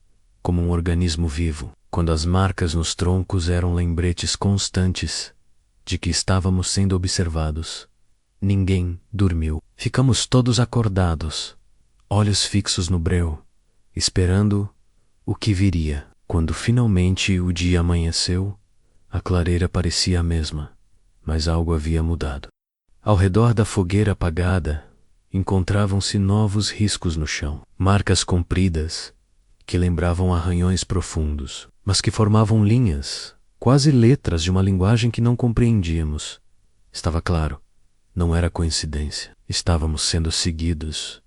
como um organismo vivo, quando as marcas nos troncos eram lembretes constantes de que estávamos sendo observados? Ninguém dormiu. Ficamos todos acordados, olhos fixos no breu, esperando o que viria. Quando finalmente o dia amanheceu, a clareira parecia a mesma, mas algo havia mudado. Ao redor da fogueira apagada, encontravam-se novos riscos no chão, marcas compridas que lembravam arranhões profundos, mas que formavam linhas, quase letras de uma linguagem que não compreendíamos. Estava claro, não era coincidência. Estávamos sendo seguidos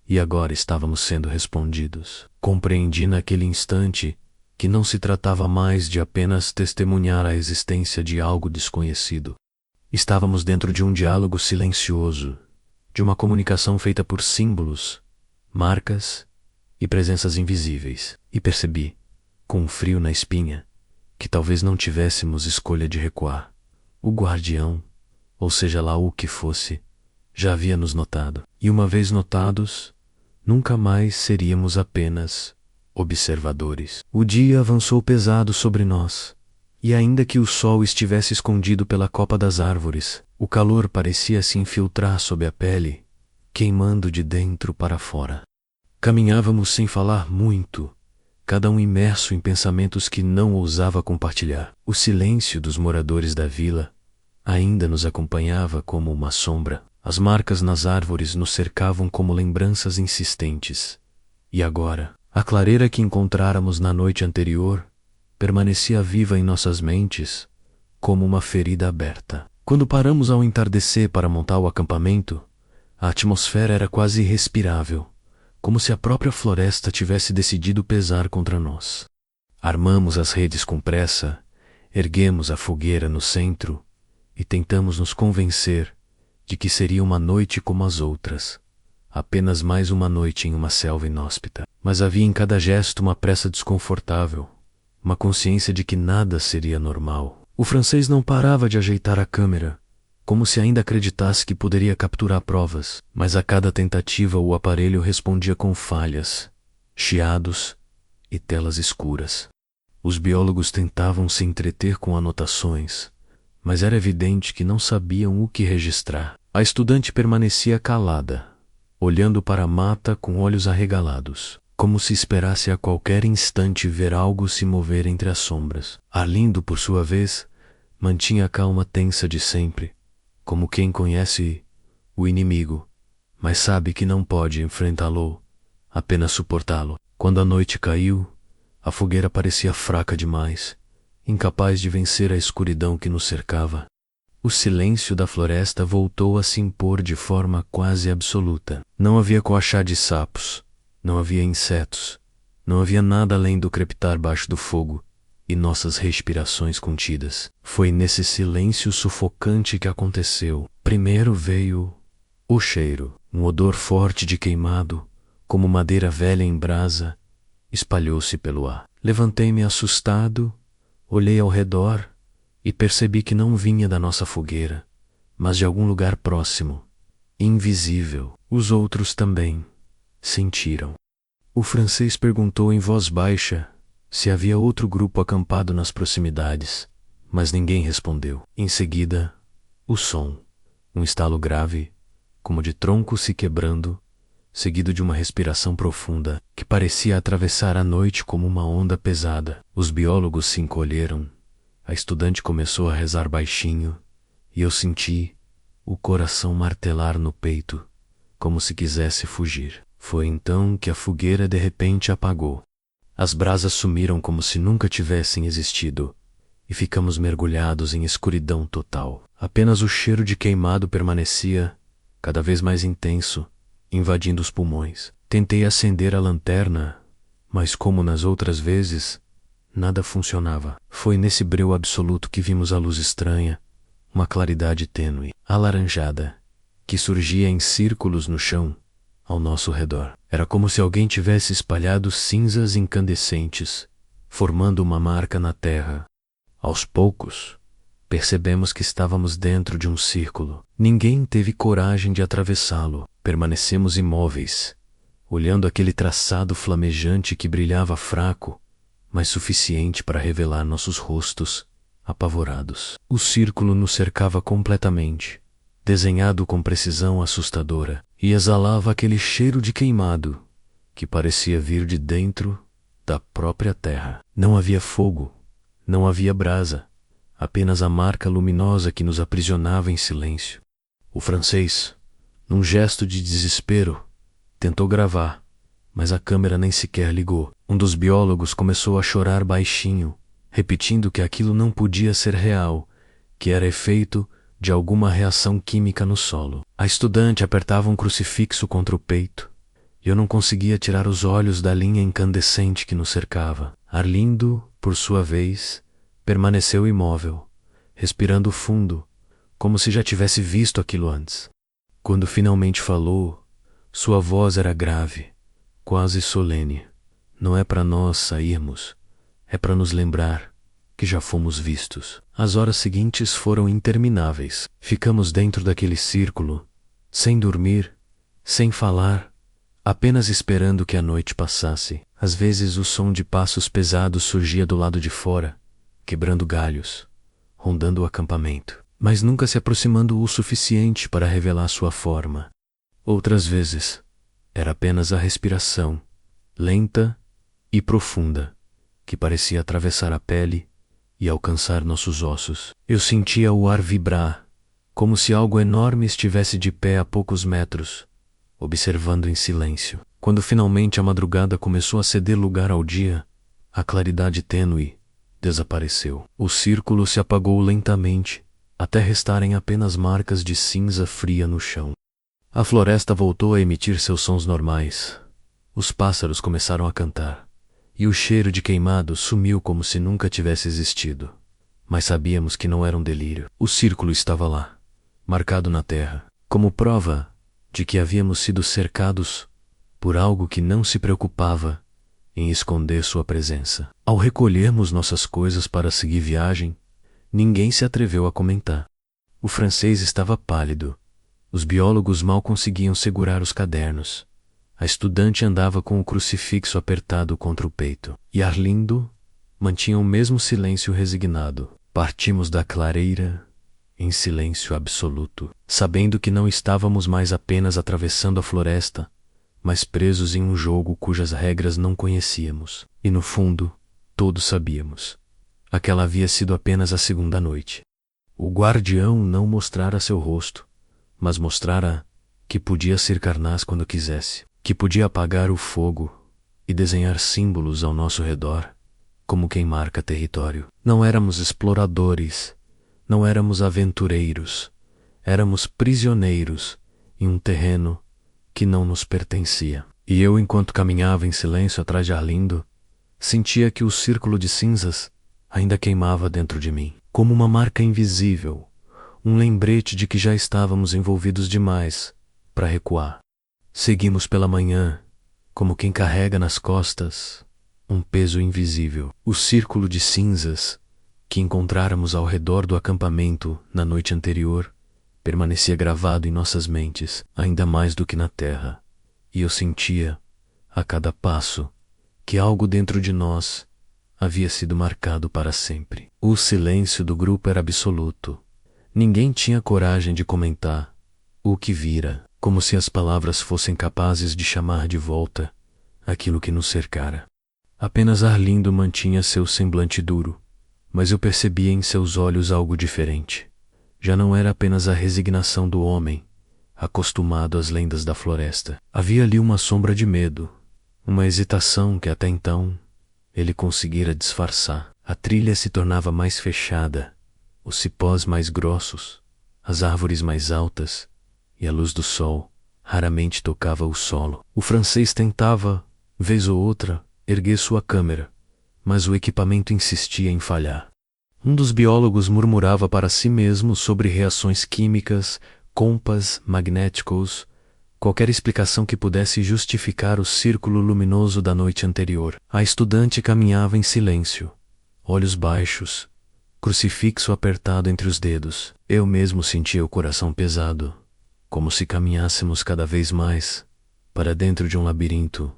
e agora estávamos sendo respondidos. Compreendi naquele instante que não se tratava mais de apenas testemunhar a existência de algo desconhecido. Estávamos dentro de um diálogo silencioso, de uma comunicação feita por símbolos, marcas e presenças invisíveis. E percebi, com um frio na espinha, que talvez não tivéssemos escolha de recuar. O guardião, ou seja lá o que fosse, já havia nos notado. E uma vez notados, nunca mais seríamos apenas observadores. O dia avançou pesado sobre nós, e ainda que o sol estivesse escondido pela copa das árvores, o calor parecia se infiltrar sob a pele, queimando de dentro para fora. Caminhávamos sem falar muito, cada um imerso em pensamentos que não ousava compartilhar. O silêncio dos moradores da vila ainda nos acompanhava como uma sombra. As marcas nas árvores nos cercavam como lembranças insistentes. E agora, a clareira que encontráramos na noite anterior permanecia viva em nossas mentes como uma ferida aberta. Quando paramos ao entardecer para montar o acampamento, a atmosfera era quase irrespirável, como se a própria floresta tivesse decidido pesar contra nós. Armamos as redes com pressa, erguemos a fogueira no centro e tentamos nos convencer de que seria uma noite como as outras, apenas mais uma noite em uma selva inóspita. Mas havia em cada gesto uma pressa desconfortável, uma consciência de que nada seria normal. O francês não parava de ajeitar a câmera, como se ainda acreditasse que poderia capturar provas, mas a cada tentativa o aparelho respondia com falhas, chiados e telas escuras. Os biólogos tentavam se entreter com anotações, mas era evidente que não sabiam o que registrar. A estudante permanecia calada, olhando para a mata com olhos arregalados, como se esperasse a qualquer instante ver algo se mover entre as sombras. Arlindo, por sua vez, mantinha a calma tensa de sempre, como quem conhece o inimigo, mas sabe que não pode enfrentá-lo, apenas suportá-lo. Quando a noite caiu, a fogueira parecia fraca demais, incapaz de vencer a escuridão que nos cercava. O silêncio da floresta voltou a se impor de forma quase absoluta. Não havia coachá de sapos, Não havia insetos, não havia nada além do crepitar baixo do fogo e nossas respirações contidas. Foi nesse silêncio sufocante que aconteceu. Primeiro veio o cheiro, um odor forte de queimado, como madeira velha em brasa, espalhou-se pelo ar. Levantei-me assustado, olhei ao redor e percebi que não vinha da nossa fogueira, mas de algum lugar próximo, invisível. Os outros também sentiram. O francês perguntou em voz baixa se havia outro grupo acampado nas proximidades, mas ninguém respondeu. Em seguida, o som, um estalo grave, como de tronco se quebrando, seguido de uma respiração profunda que parecia atravessar a noite como uma onda pesada. Os biólogos se encolheram, a estudante começou a rezar baixinho e eu senti o coração martelar no peito, como se quisesse fugir. Foi então que a fogueira de repente apagou. As brasas sumiram como se nunca tivessem existido, e ficamos mergulhados em escuridão total. Apenas o cheiro de queimado permanecia, cada vez mais intenso, invadindo os pulmões. Tentei acender a lanterna, mas como nas outras vezes, nada funcionava. Foi nesse breu absoluto que vimos a luz estranha, uma claridade tênue, alaranjada, que surgia em círculos no chão, ao nosso redor. Era como se alguém tivesse espalhado cinzas incandescentes, formando uma marca na terra. Aos poucos, percebemos que estávamos dentro de um círculo. Ninguém teve coragem de atravessá-lo. Permanecemos imóveis, olhando aquele traçado flamejante que brilhava fraco, mas suficiente para revelar nossos rostos apavorados. O círculo nos cercava completamente, desenhado com precisão assustadora, e exalava aquele cheiro de queimado que parecia vir de dentro da própria terra. Não havia fogo, não havia brasa, apenas a marca luminosa que nos aprisionava em silêncio. O francês, num gesto de desespero, tentou gravar, mas a câmera nem sequer ligou. Um dos biólogos começou a chorar baixinho, repetindo que aquilo não podia ser real, que era efeito de alguma reação química no solo. A estudante apertava um crucifixo contra o peito, e eu não conseguia tirar os olhos da linha incandescente que nos cercava. Arlindo, por sua vez, permaneceu imóvel, respirando fundo, como se já tivesse visto aquilo antes. Quando finalmente falou, sua voz era grave, quase solene. Não é para nós sairmos, é para nos lembrar que já fomos vistos. As horas seguintes foram intermináveis. Ficamos dentro daquele círculo, sem dormir, sem falar, apenas esperando que a noite passasse. Às vezes o som de passos pesados surgia do lado de fora, quebrando galhos, rondando o acampamento, mas nunca se aproximando o suficiente para revelar sua forma. Outras vezes, era apenas a respiração, lenta e profunda, que parecia atravessar a pele e alcançar nossos ossos. Eu sentia o ar vibrar, como se algo enorme estivesse de pé a poucos metros, observando em silêncio. Quando finalmente a madrugada começou a ceder lugar ao dia, a claridade tênue desapareceu. O círculo se apagou lentamente, até restarem apenas marcas de cinza fria no chão. A floresta voltou a emitir seus sons normais. Os pássaros começaram a cantar, e o cheiro de queimado sumiu como se nunca tivesse existido. Mas sabíamos que não era um delírio. O círculo estava lá, marcado na terra, como prova de que havíamos sido cercados por algo que não se preocupava em esconder sua presença. Ao recolhermos nossas coisas para seguir viagem, ninguém se atreveu a comentar. O francês estava pálido. Os biólogos mal conseguiam segurar os cadernos. A estudante andava com o crucifixo apertado contra o peito. E Arlindo mantinha o mesmo silêncio resignado. Partimos da clareira em silêncio absoluto, sabendo que não estávamos mais apenas atravessando a floresta, mas presos em um jogo cujas regras não conhecíamos. E no fundo, todos sabíamos. Aquela havia sido apenas a segunda noite. O guardião não mostrara seu rosto, mas mostrara que podia ser carnaz quando quisesse, que podia apagar o fogo e desenhar símbolos ao nosso redor, como quem marca território. Não éramos exploradores, não éramos aventureiros, éramos prisioneiros em um terreno que não nos pertencia. E eu, enquanto caminhava em silêncio atrás de Arlindo, sentia que o círculo de cinzas ainda queimava dentro de mim, como uma marca invisível, um lembrete de que já estávamos envolvidos demais para recuar. Seguimos pela manhã, como quem carrega nas costas um peso invisível. O círculo de cinzas que encontráramos ao redor do acampamento na noite anterior permanecia gravado em nossas mentes, ainda mais do que na terra, e eu sentia, a cada passo, que algo dentro de nós havia sido marcado para sempre. O silêncio do grupo era absoluto. Ninguém tinha coragem de comentar o que vira, como se as palavras fossem capazes de chamar de volta aquilo que nos cercara. Apenas Arlindo mantinha seu semblante duro, mas eu percebia em seus olhos algo diferente. Já não era apenas a resignação do homem, acostumado às lendas da floresta. Havia ali uma sombra de medo, uma hesitação que até então ele conseguira disfarçar. A trilha se tornava mais fechada, os cipós mais grossos, as árvores mais altas, e a luz do sol raramente tocava o solo. O francês tentava, vez ou outra, erguer sua câmera, mas o equipamento insistia em falhar. Um dos biólogos murmurava para si mesmo sobre reações químicas, compas magnéticos, qualquer explicação que pudesse justificar o círculo luminoso da noite anterior. A estudante caminhava em silêncio, olhos baixos, crucifixo apertado entre os dedos. Eu mesmo sentia o coração pesado, como se caminhássemos cada vez mais para dentro de um labirinto,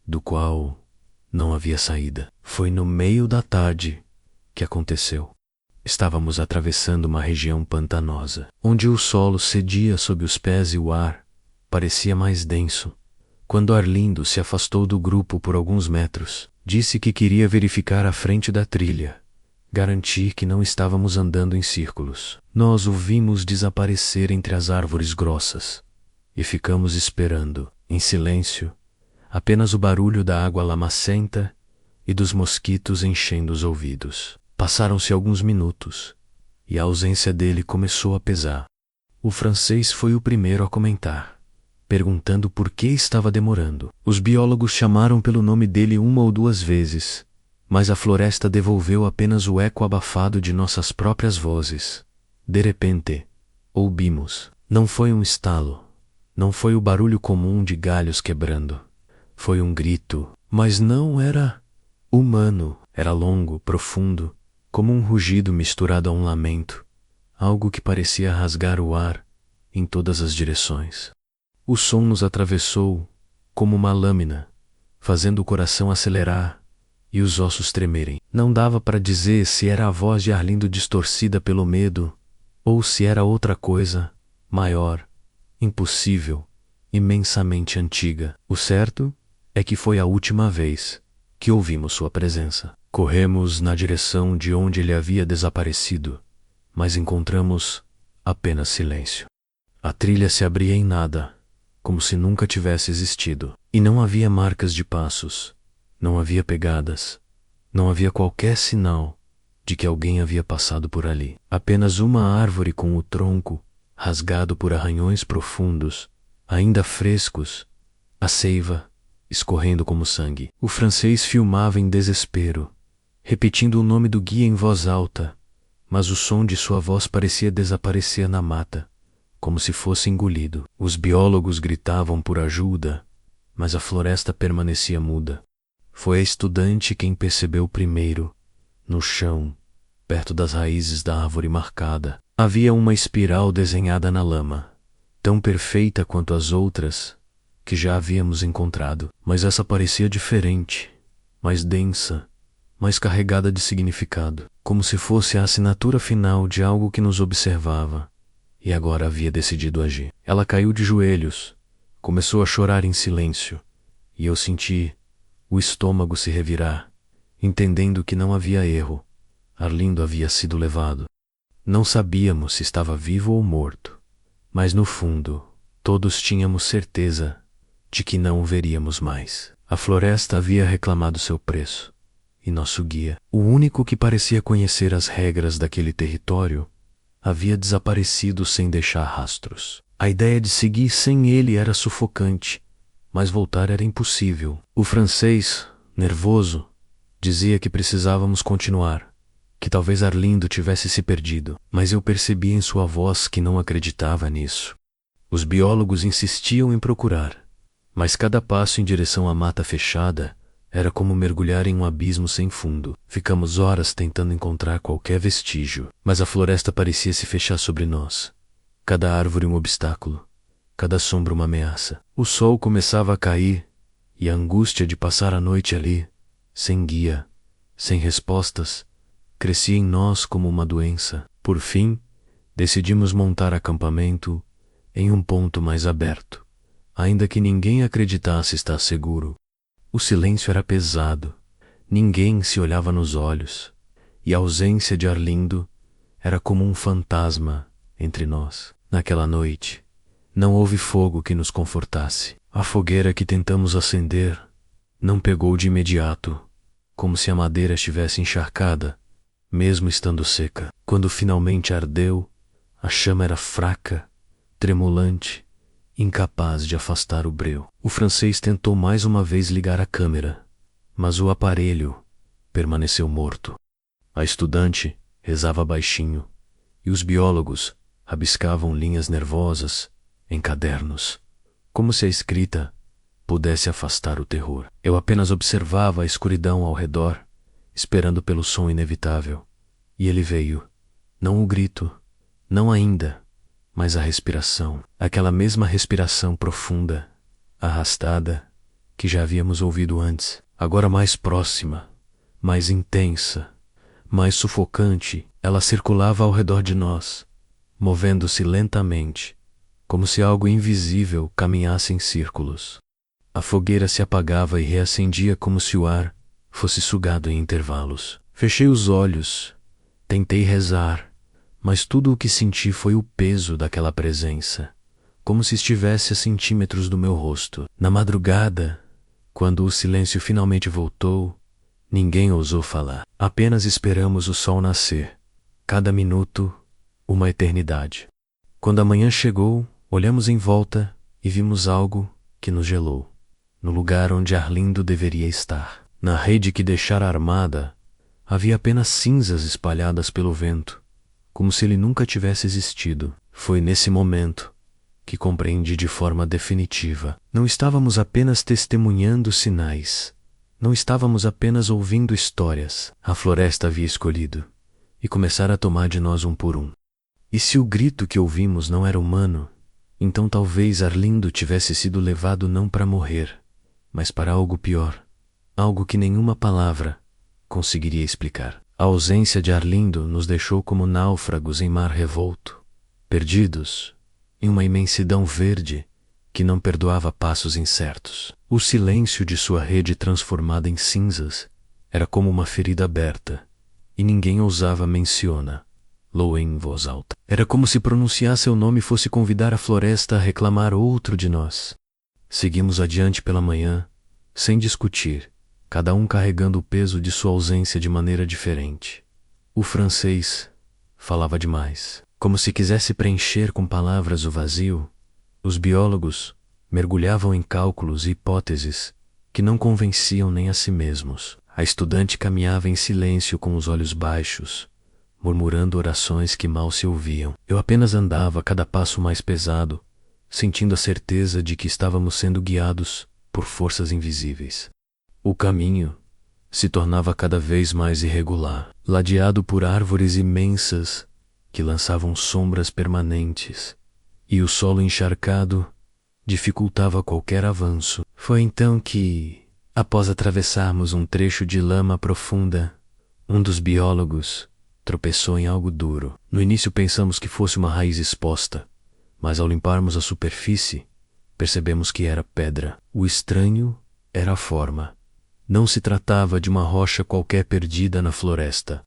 do qual não havia saída. Foi no meio da tarde que aconteceu. Estávamos atravessando uma região pantanosa, onde o solo cedia sob os pés e o ar parecia mais denso. Quando Arlindo se afastou do grupo por alguns metros, disse que queria verificar a frente da trilha, garantir que não estávamos andando em círculos. Nós o vimos desaparecer entre as árvores grossas e ficamos esperando, em silêncio, apenas o barulho da água lamacenta e dos mosquitos enchendo os ouvidos. Passaram-se alguns minutos e a ausência dele começou a pesar. O francês foi o primeiro a comentar, perguntando por que estava demorando. Os biólogos chamaram pelo nome dele uma ou duas vezes, mas a floresta devolveu apenas o eco abafado de nossas próprias vozes. De repente, ouvimos. Não foi um estalo, não foi o barulho comum de galhos quebrando. Foi um grito, mas não era humano. Era longo, profundo, como um rugido misturado a um lamento, algo que parecia rasgar o ar em todas as direções. O som nos atravessou como uma lâmina, fazendo o coração acelerar e os ossos tremerem. Não dava para dizer se era a voz de Arlindo distorcida pelo medo ou se era outra coisa, maior, impossível, imensamente antiga. O certo é que foi a última vez que ouvimos sua presença. Corremos na direção de onde ele havia desaparecido, mas encontramos apenas silêncio. A trilha se abria em nada, como se nunca tivesse existido. E não havia marcas de passos, não havia pegadas, não havia qualquer sinal de que alguém havia passado por ali. Apenas uma árvore com o tronco rasgado por arranhões profundos, ainda frescos, a seiva escorrendo como sangue. O francês filmava em desespero, repetindo o nome do guia em voz alta, mas o som de sua voz parecia desaparecer na mata, como se fosse engolido. Os biólogos gritavam por ajuda, mas a floresta permanecia muda. Foi a estudante quem percebeu primeiro, no chão, perto das raízes da árvore marcada. Havia uma espiral desenhada na lama, tão perfeita quanto as outras que já havíamos encontrado, mas essa parecia diferente, mais densa, mais carregada de significado, como se fosse a assinatura final de algo que nos observava e agora havia decidido agir. Ela caiu de joelhos, começou a chorar em silêncio, e eu senti o estômago se revirar, entendendo que não havia erro. Arlindo havia sido levado. Não sabíamos se estava vivo ou morto, mas no fundo, todos tínhamos certeza de que não o veríamos mais. A floresta havia reclamado seu preço, e nosso guia, o único que parecia conhecer as regras daquele território, havia desaparecido sem deixar rastros. A ideia de seguir sem ele era sufocante, mas voltar era impossível. O francês, nervoso, dizia que precisávamos continuar, que talvez Arlindo tivesse se perdido, mas eu percebia em sua voz que não acreditava nisso. Os biólogos insistiam em procurar, mas cada passo em direção à mata fechada era como mergulhar em um abismo sem fundo. Ficamos horas tentando encontrar qualquer vestígio, mas a floresta parecia se fechar sobre nós. Cada árvore um obstáculo, cada sombra uma ameaça. O sol começava a cair e a angústia de passar a noite ali, sem guia, sem respostas, crescia em nós como uma doença. Por fim, decidimos montar acampamento em um ponto mais aberto, ainda que ninguém acreditasse estar seguro. O silêncio era pesado, ninguém se olhava nos olhos, e a ausência de Arlindo era como um fantasma entre nós. Naquela noite, não houve fogo que nos confortasse. A fogueira que tentamos acender não pegou de imediato, como se a madeira estivesse encharcada, mesmo estando seca. Quando finalmente ardeu, a chama era fraca, tremulante, incapaz de afastar o breu. O francês tentou mais uma vez ligar a câmera, mas o aparelho permaneceu morto. A estudante rezava baixinho, e os biólogos rabiscavam linhas nervosas em cadernos, como se a escrita pudesse afastar o terror. Eu apenas observava a escuridão ao redor, esperando pelo som inevitável. E ele veio. Não o grito, não ainda, mas a respiração. Aquela mesma respiração profunda, arrastada, que já havíamos ouvido antes. Agora mais próxima, mais intensa, mais sufocante, ela circulava ao redor de nós, movendo-se lentamente, como se algo invisível caminhasse em círculos. A fogueira se apagava e reacendia como se o ar fosse sugado em intervalos. Fechei os olhos, tentei rezar, mas tudo o que senti foi o peso daquela presença, como se estivesse a centímetros do meu rosto. Na madrugada, quando o silêncio finalmente voltou, ninguém ousou falar. Apenas esperamos o sol nascer. Cada minuto, uma eternidade. Quando a manhã chegou, olhamos em volta e vimos algo que nos gelou. No lugar onde Arlindo deveria estar. Na rede que deixara armada, havia apenas cinzas espalhadas pelo vento, como se ele nunca tivesse existido. Foi nesse momento que compreendi de forma definitiva. Não estávamos apenas testemunhando sinais. Não estávamos apenas ouvindo histórias. A floresta havia escolhido e começara a tomar de nós um por um. E se o grito que ouvimos não era humano, então talvez Arlindo tivesse sido levado não para morrer, mas para algo pior, algo que nenhuma palavra conseguiria explicar. A ausência de Arlindo nos deixou como náufragos em mar revolto, perdidos em uma imensidão verde que não perdoava passos incertos. O silêncio de sua rede transformada em cinzas era como uma ferida aberta, e ninguém ousava mencioná-lo em voz alta. Era como se pronunciar seu nome fosse convidar a floresta a reclamar outro de nós. Seguimos adiante pela manhã, sem discutir, cada um carregando o peso de sua ausência de maneira diferente. O francês falava demais, como se quisesse preencher com palavras o vazio. Os biólogos mergulhavam em cálculos e hipóteses que não convenciam nem a si mesmos. A estudante caminhava em silêncio com os olhos baixos, murmurando orações que mal se ouviam. Eu apenas andava cada passo mais pesado, sentindo a certeza de que estávamos sendo guiados por forças invisíveis. O caminho se tornava cada vez mais irregular, ladeado por árvores imensas que lançavam sombras permanentes, e o solo encharcado dificultava qualquer avanço. Foi então que, após atravessarmos um trecho de lama profunda, um dos biólogos tropeçou em algo duro. No início pensamos que fosse uma raiz exposta, mas ao limparmos a superfície, percebemos que era pedra. O estranho era a forma. Não se tratava de uma rocha qualquer perdida na floresta.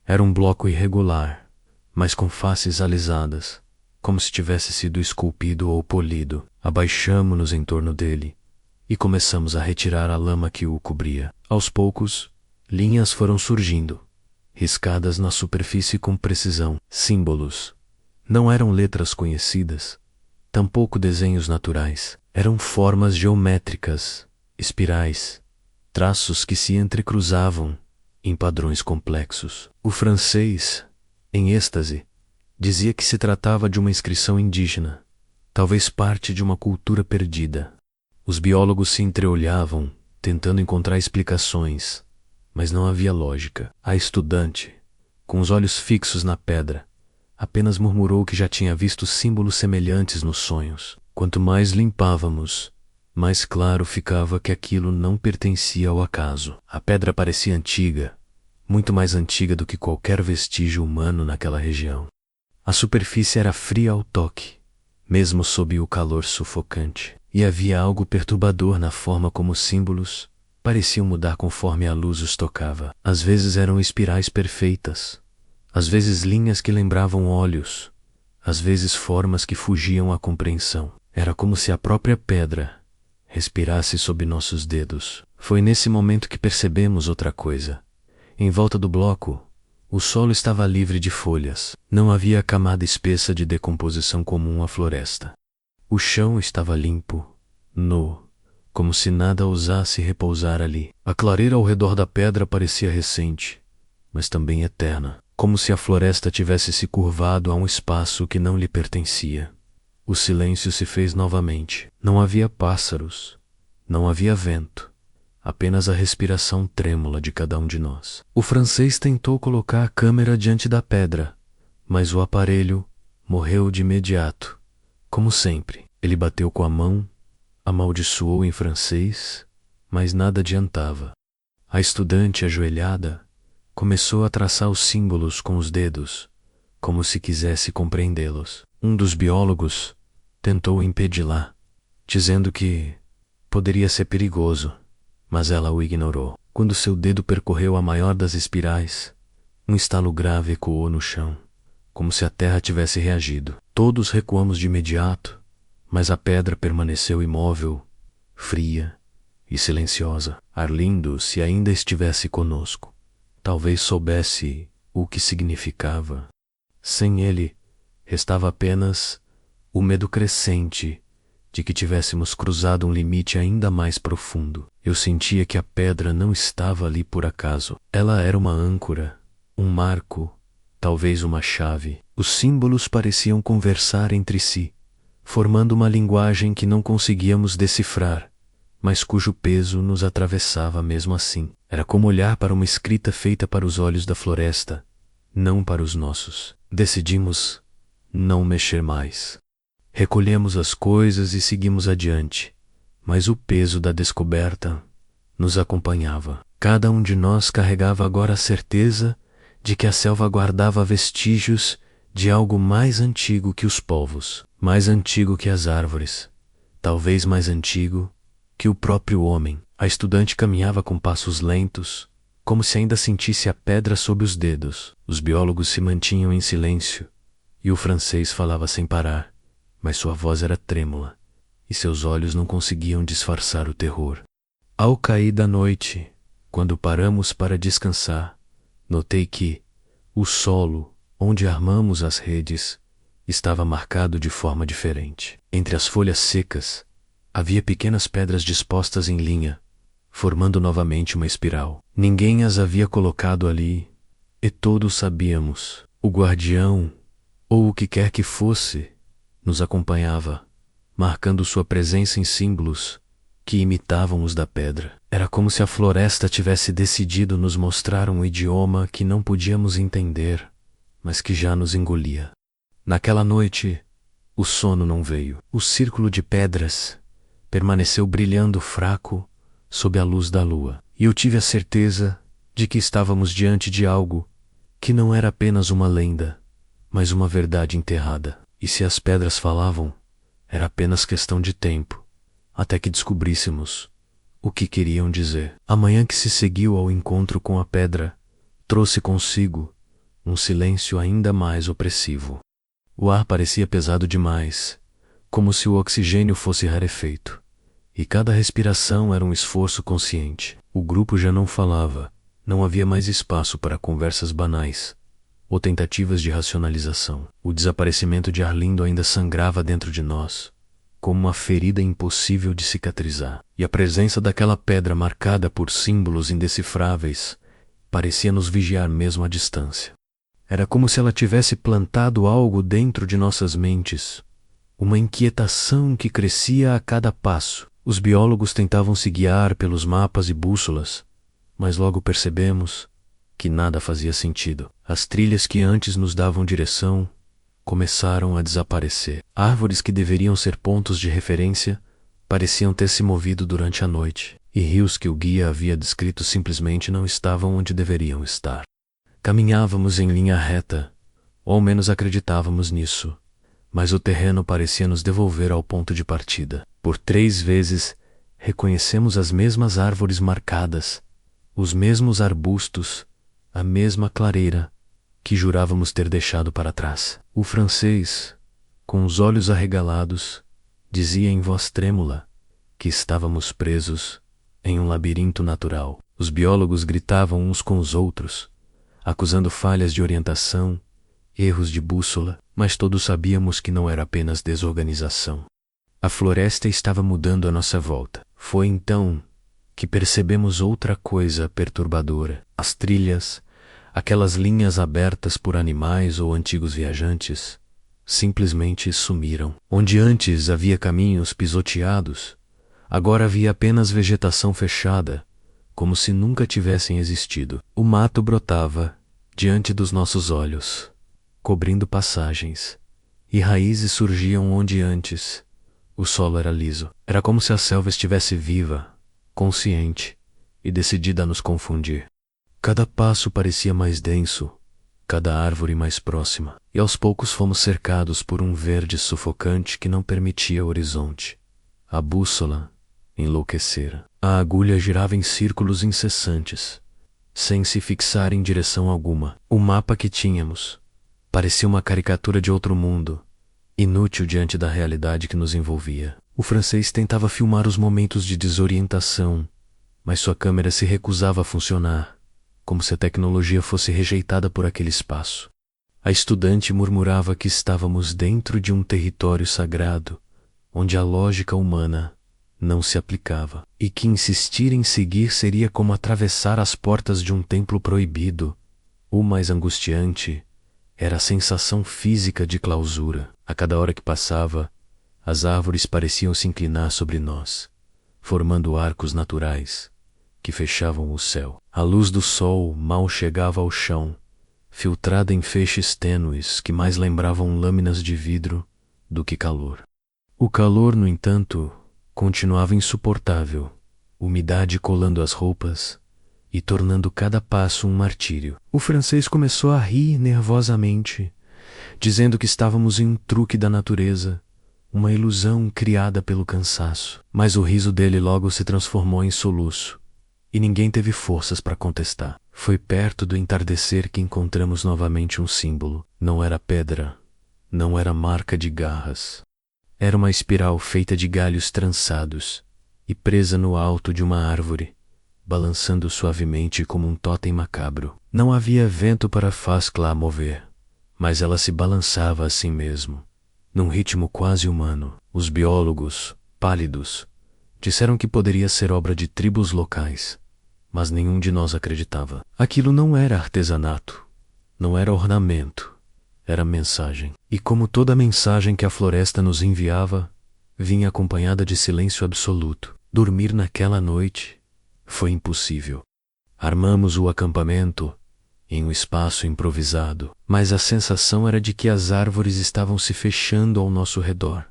Era um bloco irregular, mas com faces alisadas, como se tivesse sido esculpido ou polido. Abaixamo-nos em torno dele e começamos a retirar a lama que o cobria. Aos poucos, linhas foram surgindo, riscadas na superfície com precisão. Símbolos. Não eram letras conhecidas, tampouco desenhos naturais. Eram formas geométricas, espirais, traços que se entrecruzavam em padrões complexos. O francês, em êxtase, dizia que se tratava de uma inscrição indígena, talvez parte de uma cultura perdida. Os biólogos se entreolhavam, tentando encontrar explicações, mas não havia lógica. A estudante, com os olhos fixos na pedra, apenas murmurou que já tinha visto símbolos semelhantes nos sonhos. Quanto mais limpávamos, mais claro ficava que aquilo não pertencia ao acaso. A pedra parecia antiga, muito mais antiga do que qualquer vestígio humano naquela região. A superfície era fria ao toque, mesmo sob o calor sufocante, e havia algo perturbador na forma como os símbolos pareciam mudar conforme a luz os tocava. Às vezes eram espirais perfeitas, às vezes linhas que lembravam olhos, às vezes formas que fugiam à compreensão. Era como se a própria pedra respirasse sob nossos dedos. Foi nesse momento que percebemos outra coisa. Em volta do bloco, o solo estava livre de folhas. Não havia a camada espessa de decomposição comum à floresta. O chão estava limpo, nu, como se nada ousasse repousar ali. A clareira ao redor da pedra parecia recente, mas também eterna, como se a floresta tivesse se curvado a um espaço que não lhe pertencia. O silêncio se fez novamente. Não havia pássaros, não havia vento, apenas a respiração trêmula de cada um de nós. O francês tentou colocar a câmera diante da pedra, mas o aparelho morreu de imediato. Como sempre, ele bateu com a mão, amaldiçoou em francês, mas nada adiantava. A estudante, ajoelhada, começou a traçar os símbolos com os dedos, como se quisesse compreendê-los. Um dos biólogos tentou impedi-la, dizendo que poderia ser perigoso, mas ela o ignorou. Quando seu dedo percorreu a maior das espirais, um estalo grave ecoou no chão, como se a terra tivesse reagido. Todos recuamos de imediato, mas a pedra permaneceu imóvel, fria e silenciosa. Arlindo, se ainda estivesse conosco, talvez soubesse o que significava. Sem ele, restava apenas o medo crescente de que tivéssemos cruzado um limite ainda mais profundo. Eu sentia que a pedra não estava ali por acaso. Ela era uma âncora, um marco, talvez uma chave. Os símbolos pareciam conversar entre si, formando uma linguagem que não conseguíamos decifrar, mas cujo peso nos atravessava mesmo assim. Era como olhar para uma escrita feita para os olhos da floresta, não para os nossos. Decidimos não mexer mais. Recolhemos as coisas e seguimos adiante, mas o peso da descoberta nos acompanhava. Cada um de nós carregava agora a certeza de que a selva guardava vestígios de algo mais antigo que os povos, mais antigo que as árvores, talvez mais antigo que o próprio homem. A estudante caminhava com passos lentos, como se ainda sentisse a pedra sob os dedos. Os biólogos se mantinham em silêncio, e o francês falava sem parar, mas sua voz era trêmula, e seus olhos não conseguiam disfarçar o terror. Ao cair da noite, quando paramos para descansar, notei que o solo, onde armamos as redes, estava marcado de forma diferente. Entre as folhas secas, havia pequenas pedras dispostas em linha, formando novamente uma espiral. Ninguém as havia colocado ali, e todos sabíamos. O guardião, ou o que quer que fosse, nos acompanhava, marcando sua presença em símbolos que imitavam os da pedra. Era como se a floresta tivesse decidido nos mostrar um idioma que não podíamos entender, mas que já nos engolia. Naquela noite, o sono não veio. O círculo de pedras permaneceu brilhando fraco sob a luz da lua, e eu tive a certeza de que estávamos diante de algo que não era apenas uma lenda, mas uma verdade enterrada. E se as pedras falavam, era apenas questão de tempo, até que descobríssemos o que queriam dizer. A manhã que se seguiu ao encontro com a pedra trouxe consigo um silêncio ainda mais opressivo. O ar parecia pesado demais, como se o oxigênio fosse rarefeito, e cada respiração era um esforço consciente. O grupo já não falava, não havia mais espaço para conversas banais ou tentativas de racionalização. O desaparecimento de Arlindo ainda sangrava dentro de nós, como uma ferida impossível de cicatrizar. E a presença daquela pedra marcada por símbolos indecifráveis parecia nos vigiar mesmo à distância. Era como se ela tivesse plantado algo dentro de nossas mentes, uma inquietação que crescia a cada passo. Os biólogos tentavam se guiar pelos mapas e bússolas, mas logo percebemos que nada fazia sentido. As trilhas que antes nos davam direção começaram a desaparecer. Árvores que deveriam ser pontos de referência pareciam ter se movido durante a noite, e rios que o guia havia descrito simplesmente não estavam onde deveriam estar. Caminhávamos em linha reta, ou ao menos acreditávamos nisso, mas o terreno parecia nos devolver ao ponto de partida. Por 3 vezes, reconhecemos as mesmas árvores marcadas, os mesmos arbustos, a mesma clareira que jurávamos ter deixado para trás. O francês, com os olhos arregalados, dizia em voz trêmula que estávamos presos em um labirinto natural. Os biólogos gritavam uns com os outros, acusando falhas de orientação, erros de bússola, mas todos sabíamos que não era apenas desorganização. A floresta estava mudando à nossa volta. Foi então que percebemos outra coisa perturbadora. As trilhas, aquelas linhas abertas por animais ou antigos viajantes, simplesmente sumiram. Onde antes havia caminhos pisoteados, agora havia apenas vegetação fechada, como se nunca tivessem existido. O mato brotava diante dos nossos olhos, cobrindo passagens, e raízes surgiam onde antes o solo era liso. Era como se a selva estivesse viva, consciente e decidida a nos confundir. Cada passo parecia mais denso, cada árvore mais próxima, e aos poucos fomos cercados por um verde sufocante que não permitia horizonte. A bússola enlouquecera. A agulha girava em círculos incessantes, sem se fixar em direção alguma. O mapa que tínhamos parecia uma caricatura de outro mundo, inútil diante da realidade que nos envolvia. O francês tentava filmar os momentos de desorientação, mas sua câmera se recusava a funcionar, como se a tecnologia fosse rejeitada por aquele espaço. A estudante murmurava que estávamos dentro de um território sagrado, onde a lógica humana não se aplicava, e que insistir em seguir seria como atravessar as portas de um templo proibido. O mais angustiante era a sensação física de clausura. A cada hora que passava, as árvores pareciam se inclinar sobre nós, formando arcos naturais que fechavam o céu. A luz do sol mal chegava ao chão, filtrada em feixes tênues que mais lembravam lâminas de vidro do que calor. O calor, no entanto, continuava insuportável, umidade colando as roupas e tornando cada passo um martírio. O francês começou a rir nervosamente, dizendo que estávamos em um truque da natureza, uma ilusão criada pelo cansaço. Mas o riso dele logo se transformou em soluço, e ninguém teve forças para contestar. Foi perto do entardecer que encontramos novamente um símbolo. Não era pedra, não era marca de garras. Era uma espiral feita de galhos trançados e presa no alto de uma árvore, balançando suavemente como um totem macabro. Não havia vento para faz-la mover, mas ela se balançava assim mesmo, num ritmo quase humano. Os biólogos, pálidos, disseram que poderia ser obra de tribos locais, mas nenhum de nós acreditava. Aquilo não era artesanato, não era ornamento, era mensagem. E como toda mensagem que a floresta nos enviava, vinha acompanhada de silêncio absoluto. Dormir naquela noite foi impossível. Armamos o acampamento em um espaço improvisado, mas a sensação era de que as árvores estavam se fechando ao nosso redor,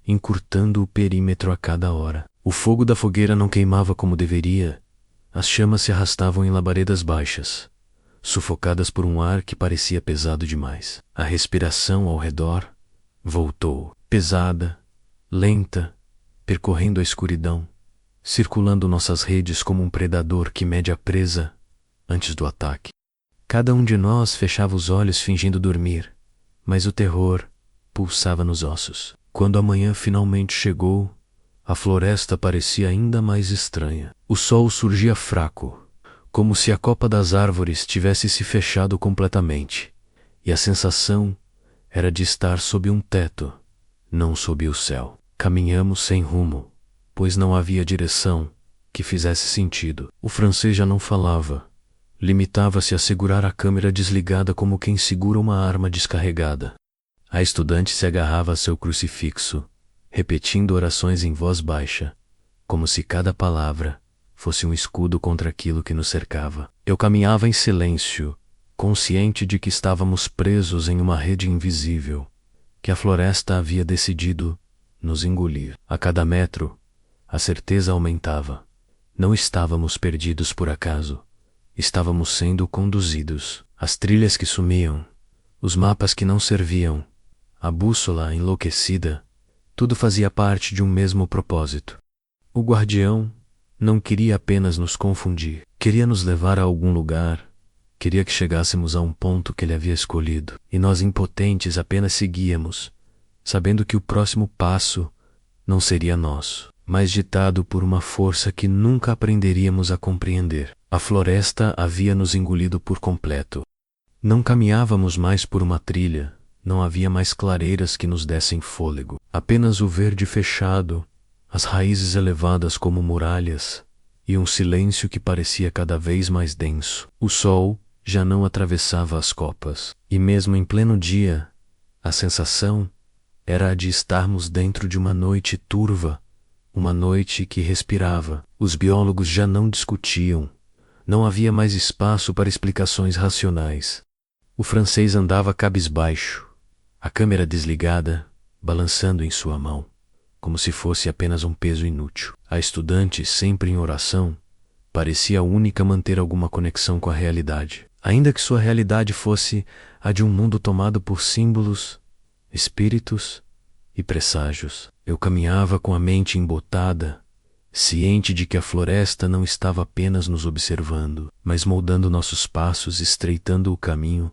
encurtando o perímetro a cada hora. O fogo da fogueira não queimava como deveria, as chamas se arrastavam em labaredas baixas, sufocadas por um ar que parecia pesado demais. A respiração ao redor voltou, pesada, lenta, percorrendo a escuridão, circulando nossas redes como um predador que mede a presa antes do ataque. Cada um de nós fechava os olhos fingindo dormir, mas o terror pulsava nos ossos. Quando a manhã finalmente chegou, a floresta parecia ainda mais estranha. O sol surgia fraco, como se a copa das árvores tivesse se fechado completamente, e a sensação era de estar sob um teto, não sob o céu. Caminhamos sem rumo, pois não havia direção que fizesse sentido. O francês já não falava. Limitava-se a segurar a câmera desligada como quem segura uma arma descarregada. A estudante se agarrava a seu crucifixo, repetindo orações em voz baixa, como se cada palavra fosse um escudo contra aquilo que nos cercava. Eu caminhava em silêncio, consciente de que estávamos presos em uma rede invisível, que a floresta havia decidido nos engolir. A cada metro, a certeza aumentava. Não estávamos perdidos por acaso. Estávamos sendo conduzidos. As trilhas que sumiam, os mapas que não serviam, a bússola enlouquecida, tudo fazia parte de um mesmo propósito. O guardião não queria apenas nos confundir, queria nos levar a algum lugar, queria que chegássemos a um ponto que ele havia escolhido, e nós impotentes apenas seguíamos, sabendo que o próximo passo não seria nosso, mas ditado por uma força que nunca aprenderíamos a compreender. A floresta havia nos engolido por completo. Não caminhávamos mais por uma trilha, não havia mais clareiras que nos dessem fôlego. Apenas o verde fechado, as raízes elevadas como muralhas, e um silêncio que parecia cada vez mais denso. O sol já não atravessava as copas, e mesmo em pleno dia, a sensação era a de estarmos dentro de uma noite turva, uma noite que respirava. Os biólogos já não discutiam. Não havia mais espaço para explicações racionais. O francês andava cabisbaixo, a câmera desligada, balançando em sua mão, como se fosse apenas um peso inútil. A estudante, sempre em oração, parecia a única a manter alguma conexão com a realidade, ainda que sua realidade fosse a de um mundo tomado por símbolos, espíritos e presságios. Eu caminhava com a mente embotada, ciente de que a floresta não estava apenas nos observando, mas moldando nossos passos, estreitando o caminho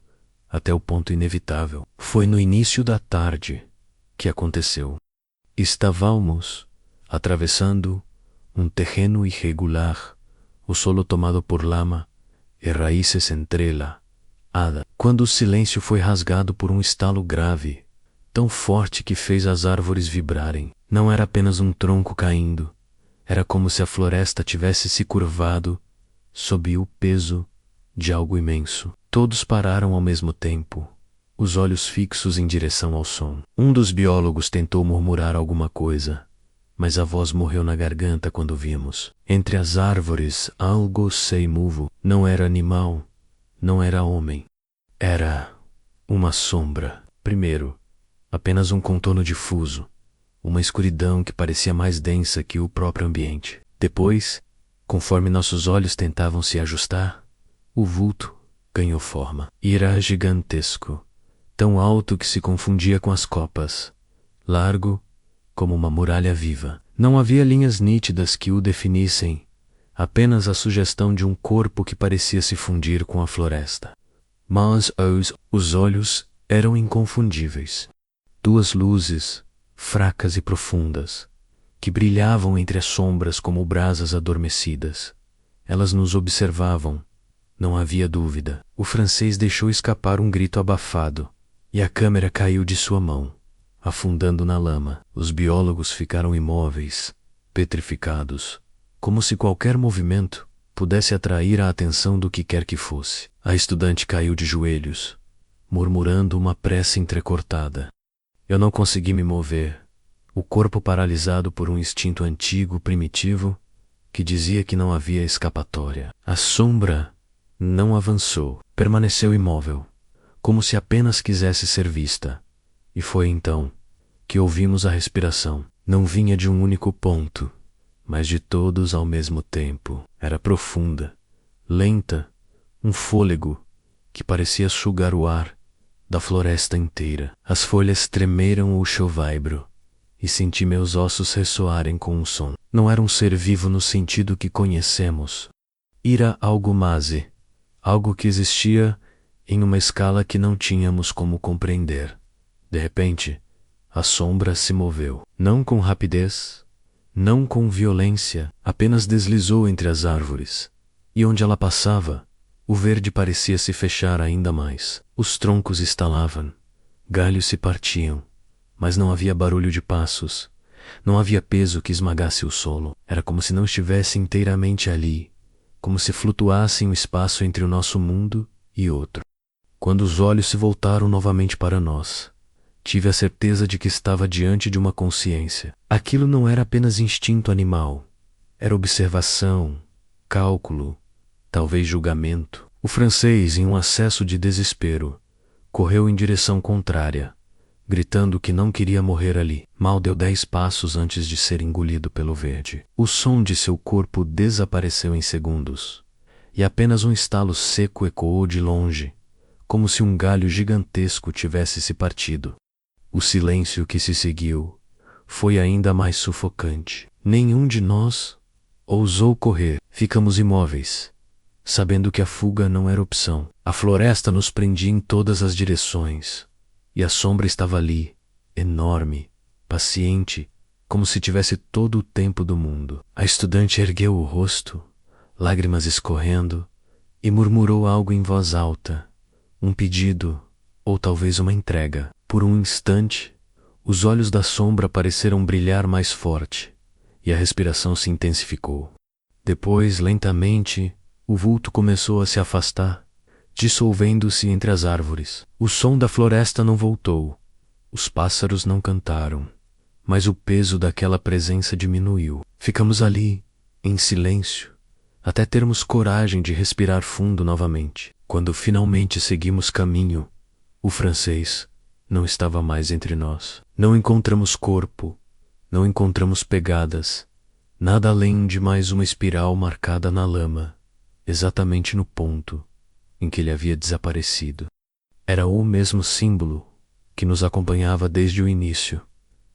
até o ponto inevitável. Foi no início da tarde que aconteceu. Estávamos atravessando um terreno irregular, o solo tomado por lama e raízes entrelaçadas, quando o silêncio foi rasgado por um estalo grave, tão forte que fez as árvores vibrarem. Não era apenas um tronco caindo, era como se a floresta tivesse se curvado sob o peso de algo imenso. Todos pararam ao mesmo tempo, os olhos fixos em direção ao som. Um dos biólogos tentou murmurar alguma coisa, mas a voz morreu na garganta quando vimos. Entre as árvores, algo se moveu. Não era animal, não era homem. Era uma sombra. Primeiro, apenas um contorno difuso, uma escuridão que parecia mais densa que o próprio ambiente. Depois, conforme nossos olhos tentavam se ajustar, o vulto ganhou forma. Era gigantesco, tão alto que se confundia com as copas, largo como uma muralha viva. Não havia linhas nítidas que o definissem, apenas a sugestão de um corpo que parecia se fundir com a floresta. Mas os olhos eram inconfundíveis. Duas luzes, fracas e profundas, que brilhavam entre as sombras como brasas adormecidas. Elas nos observavam, não havia dúvida. O francês deixou escapar um grito abafado, e a câmera caiu de sua mão, afundando na lama. Os biólogos ficaram imóveis, petrificados, como se qualquer movimento pudesse atrair a atenção do que quer que fosse. A estudante caiu de joelhos, murmurando uma prece entrecortada. Eu não consegui me mover, o corpo paralisado por um instinto antigo, primitivo, que dizia que não havia escapatória. A sombra não avançou, permaneceu imóvel, como se apenas quisesse ser vista. E foi então que ouvimos a respiração. Não vinha de um único ponto, mas de todos ao mesmo tempo. Era profunda, lenta, um fôlego que parecia sugar o ar da floresta inteira. As folhas tremeram o chovaibro e senti meus ossos ressoarem com um som. Não era um ser vivo no sentido que conhecemos. Era algo mase, algo que existia em uma escala que não tínhamos como compreender. De repente, a sombra se moveu. Não com rapidez, não com violência, apenas deslizou entre as árvores, e onde ela passava, O verde parecia se fechar ainda mais. Os troncos estalavam, galhos se partiam, mas não havia barulho de passos, não havia peso que esmagasse o solo. Era como se não estivesse inteiramente ali, como se flutuasse em um espaço entre o nosso mundo e outro. Quando os olhos se voltaram novamente para nós, tive a certeza de que estava diante de uma consciência. Aquilo não era apenas instinto animal, era observação, cálculo, talvez julgamento. O francês, em um acesso de desespero, correu em direção contrária, gritando que não queria morrer ali. Mal deu 10 passos antes de ser engolido pelo verde. O som de seu corpo desapareceu em segundos, e apenas um estalo seco ecoou de longe, como se um galho gigantesco tivesse se partido. O silêncio que se seguiu foi ainda mais sufocante. Nenhum de nós ousou correr. Ficamos imóveis, sabendo que a fuga não era opção. A floresta nos prendia em todas as direções, e a sombra estava ali, enorme, paciente, como se tivesse todo o tempo do mundo. A estudante ergueu o rosto, lágrimas escorrendo, e murmurou algo em voz alta, um pedido, ou talvez uma entrega. Por um instante, os olhos da sombra pareceram brilhar mais forte, e a respiração se intensificou. Depois, lentamente, o vulto começou a se afastar, dissolvendo-se entre as árvores. O som da floresta não voltou, os pássaros não cantaram, mas o peso daquela presença diminuiu. Ficamos ali, em silêncio, até termos coragem de respirar fundo novamente. Quando finalmente seguimos caminho, o francês não estava mais entre nós. Não encontramos corpo, não encontramos pegadas, nada além de mais uma espiral marcada na lama, exatamente no ponto em que ele havia desaparecido. Era o mesmo símbolo que nos acompanhava desde o início,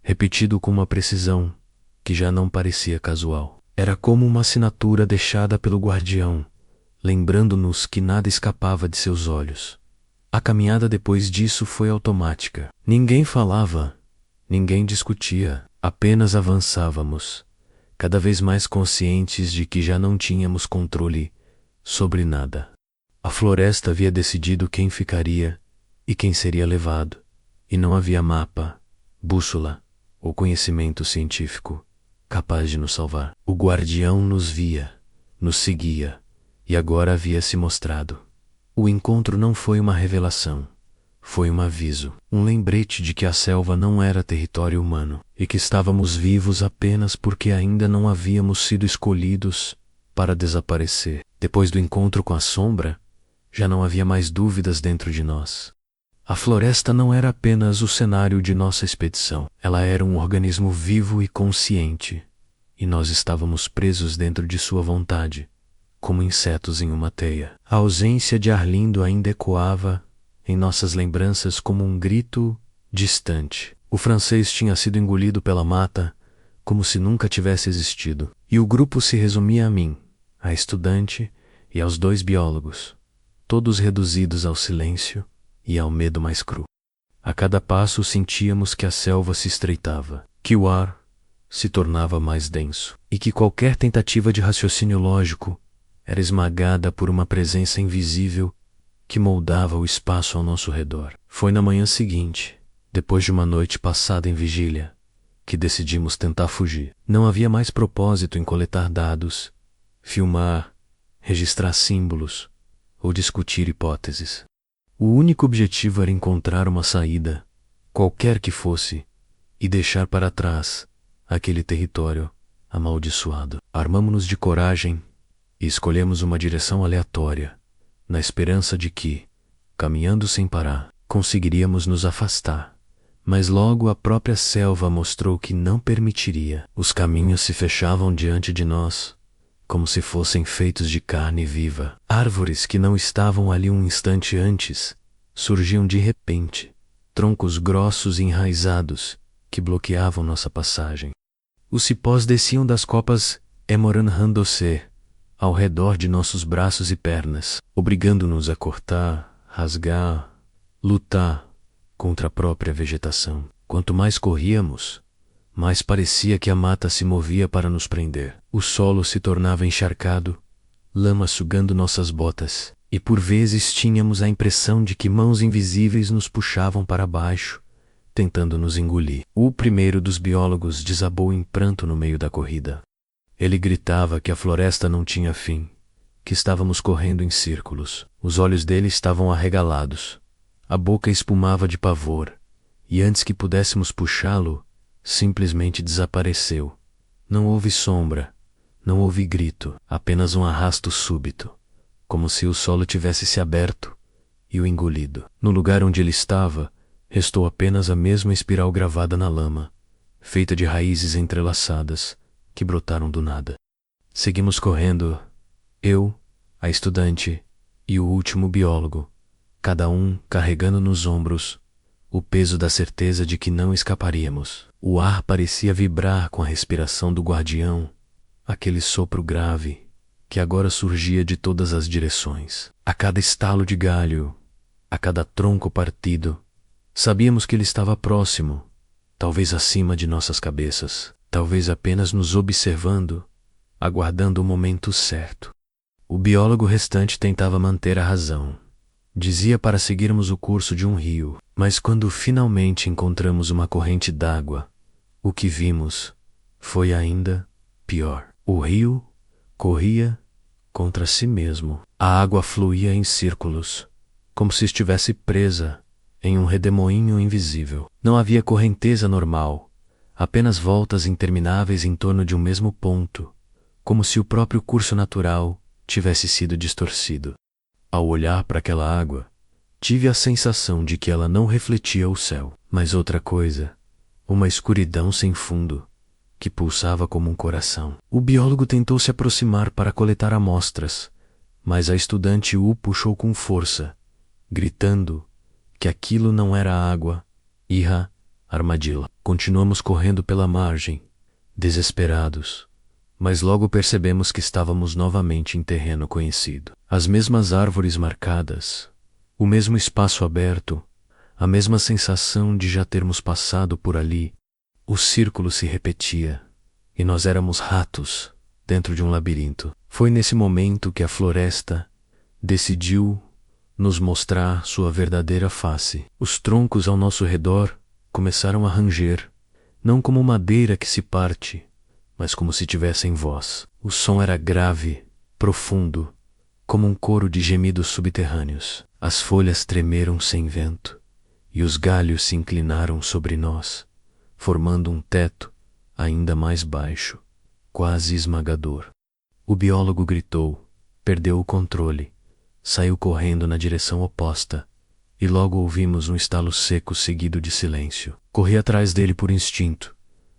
repetido com uma precisão que já não parecia casual. Era como uma assinatura deixada pelo guardião, lembrando-nos que nada escapava de seus olhos. A caminhada depois disso foi automática. Ninguém falava, ninguém discutia, apenas avançávamos, cada vez mais conscientes de que já não tínhamos controle sobre nada. A floresta havia decidido quem ficaria e quem seria levado, e não havia mapa, bússola ou conhecimento científico capaz de nos salvar. O guardião nos via, nos seguia, e agora havia se mostrado. O encontro não foi uma revelação, foi um aviso, um lembrete de que a selva não era território humano e que estávamos vivos apenas porque ainda não havíamos sido escolhidos para desaparecer. Depois do encontro com a sombra, já não havia mais dúvidas dentro de nós. A floresta não era apenas o cenário de nossa expedição, ela era um organismo vivo e consciente, e nós estávamos presos dentro de sua vontade, como insetos em uma teia. A ausência de Arlindo ainda ecoava em nossas lembranças como um grito distante. O francês tinha sido engolido pela mata, como se nunca tivesse existido. E o grupo se resumia a mim, à estudante e aos 2 biólogos, todos reduzidos ao silêncio e ao medo mais cru. A cada passo sentíamos que a selva se estreitava, que o ar se tornava mais denso, e que qualquer tentativa de raciocínio lógico era esmagada por uma presença invisível que moldava o espaço ao nosso redor. Foi na manhã seguinte, depois de uma noite passada em vigília, que decidimos tentar fugir. Não havia mais propósito em coletar dados, filmar, registrar símbolos ou discutir hipóteses. O único objetivo era encontrar uma saída, qualquer que fosse, e deixar para trás aquele território amaldiçoado. Armamo-nos de coragem e escolhemos uma direção aleatória, na esperança de que, caminhando sem parar, conseguiríamos nos afastar. Mas logo a própria selva mostrou que não permitiria. Os caminhos se fechavam diante de nós, como se fossem feitos de carne viva. Árvores que não estavam ali um instante antes surgiam de repente, troncos grossos e enraizados que bloqueavam nossa passagem. Os cipós desciam das copas Emoran-Randocé ao redor de nossos braços e pernas, obrigando-nos a cortar, rasgar, lutar contra a própria vegetação. Quanto mais corríamos, mais parecia que a mata se movia para nos prender. O solo se tornava encharcado, lama sugando nossas botas, e por vezes tínhamos a impressão de que mãos invisíveis nos puxavam para baixo, tentando nos engolir. O primeiro dos biólogos desabou em pranto no meio da corrida. Ele gritava que a floresta não tinha fim, que estávamos correndo em círculos. Os olhos dele estavam arregalados, a boca espumava de pavor, e antes que pudéssemos puxá-lo, simplesmente desapareceu. Não houve sombra, não houve grito, apenas um arrasto súbito, como se o solo tivesse se aberto e o engolido. No lugar onde ele estava, restou apenas a mesma espiral gravada na lama, feita de raízes entrelaçadas, que brotaram do nada. Seguimos correndo, eu, a estudante e o último biólogo, cada um carregando nos ombros o peso da certeza de que não escaparíamos. O ar parecia vibrar com a respiração do guardião, aquele sopro grave que agora surgia de todas as direções. A cada estalo de galho, a cada tronco partido, sabíamos que ele estava próximo, talvez acima de nossas cabeças, talvez apenas nos observando, aguardando o momento certo. O biólogo restante tentava manter a razão. Dizia para seguirmos o curso de um rio, mas quando finalmente encontramos uma corrente d'água, o que vimos foi ainda pior. O rio corria contra si mesmo. A água fluía em círculos, como se estivesse presa em um redemoinho invisível. Não havia correnteza normal, apenas voltas intermináveis em torno de um mesmo ponto, como se o próprio curso natural tivesse sido distorcido. Ao olhar para aquela água, tive a sensação de que ela não refletia o céu, mas outra coisa, uma escuridão sem fundo, que pulsava como um coração. O biólogo tentou se aproximar para coletar amostras, mas a estudante o puxou com força, gritando que aquilo não era água, irra, armadilha. Continuamos correndo pela margem, desesperados, mas logo percebemos que estávamos novamente em terreno conhecido. As mesmas árvores marcadas, o mesmo espaço aberto, a mesma sensação de já termos passado por ali. O círculo se repetia, e nós éramos ratos dentro de um labirinto. Foi nesse momento que a floresta decidiu nos mostrar sua verdadeira face. Os troncos ao nosso redor começaram a ranger, não como madeira que se parte, mas como se tivessem voz. O som era grave, profundo, como um coro de gemidos subterrâneos. As folhas tremeram sem vento, e os galhos se inclinaram sobre nós, formando um teto ainda mais baixo, quase esmagador. O biólogo gritou, perdeu o controle, saiu correndo na direção oposta, e logo ouvimos um estalo seco seguido de silêncio. Corri atrás dele por instinto,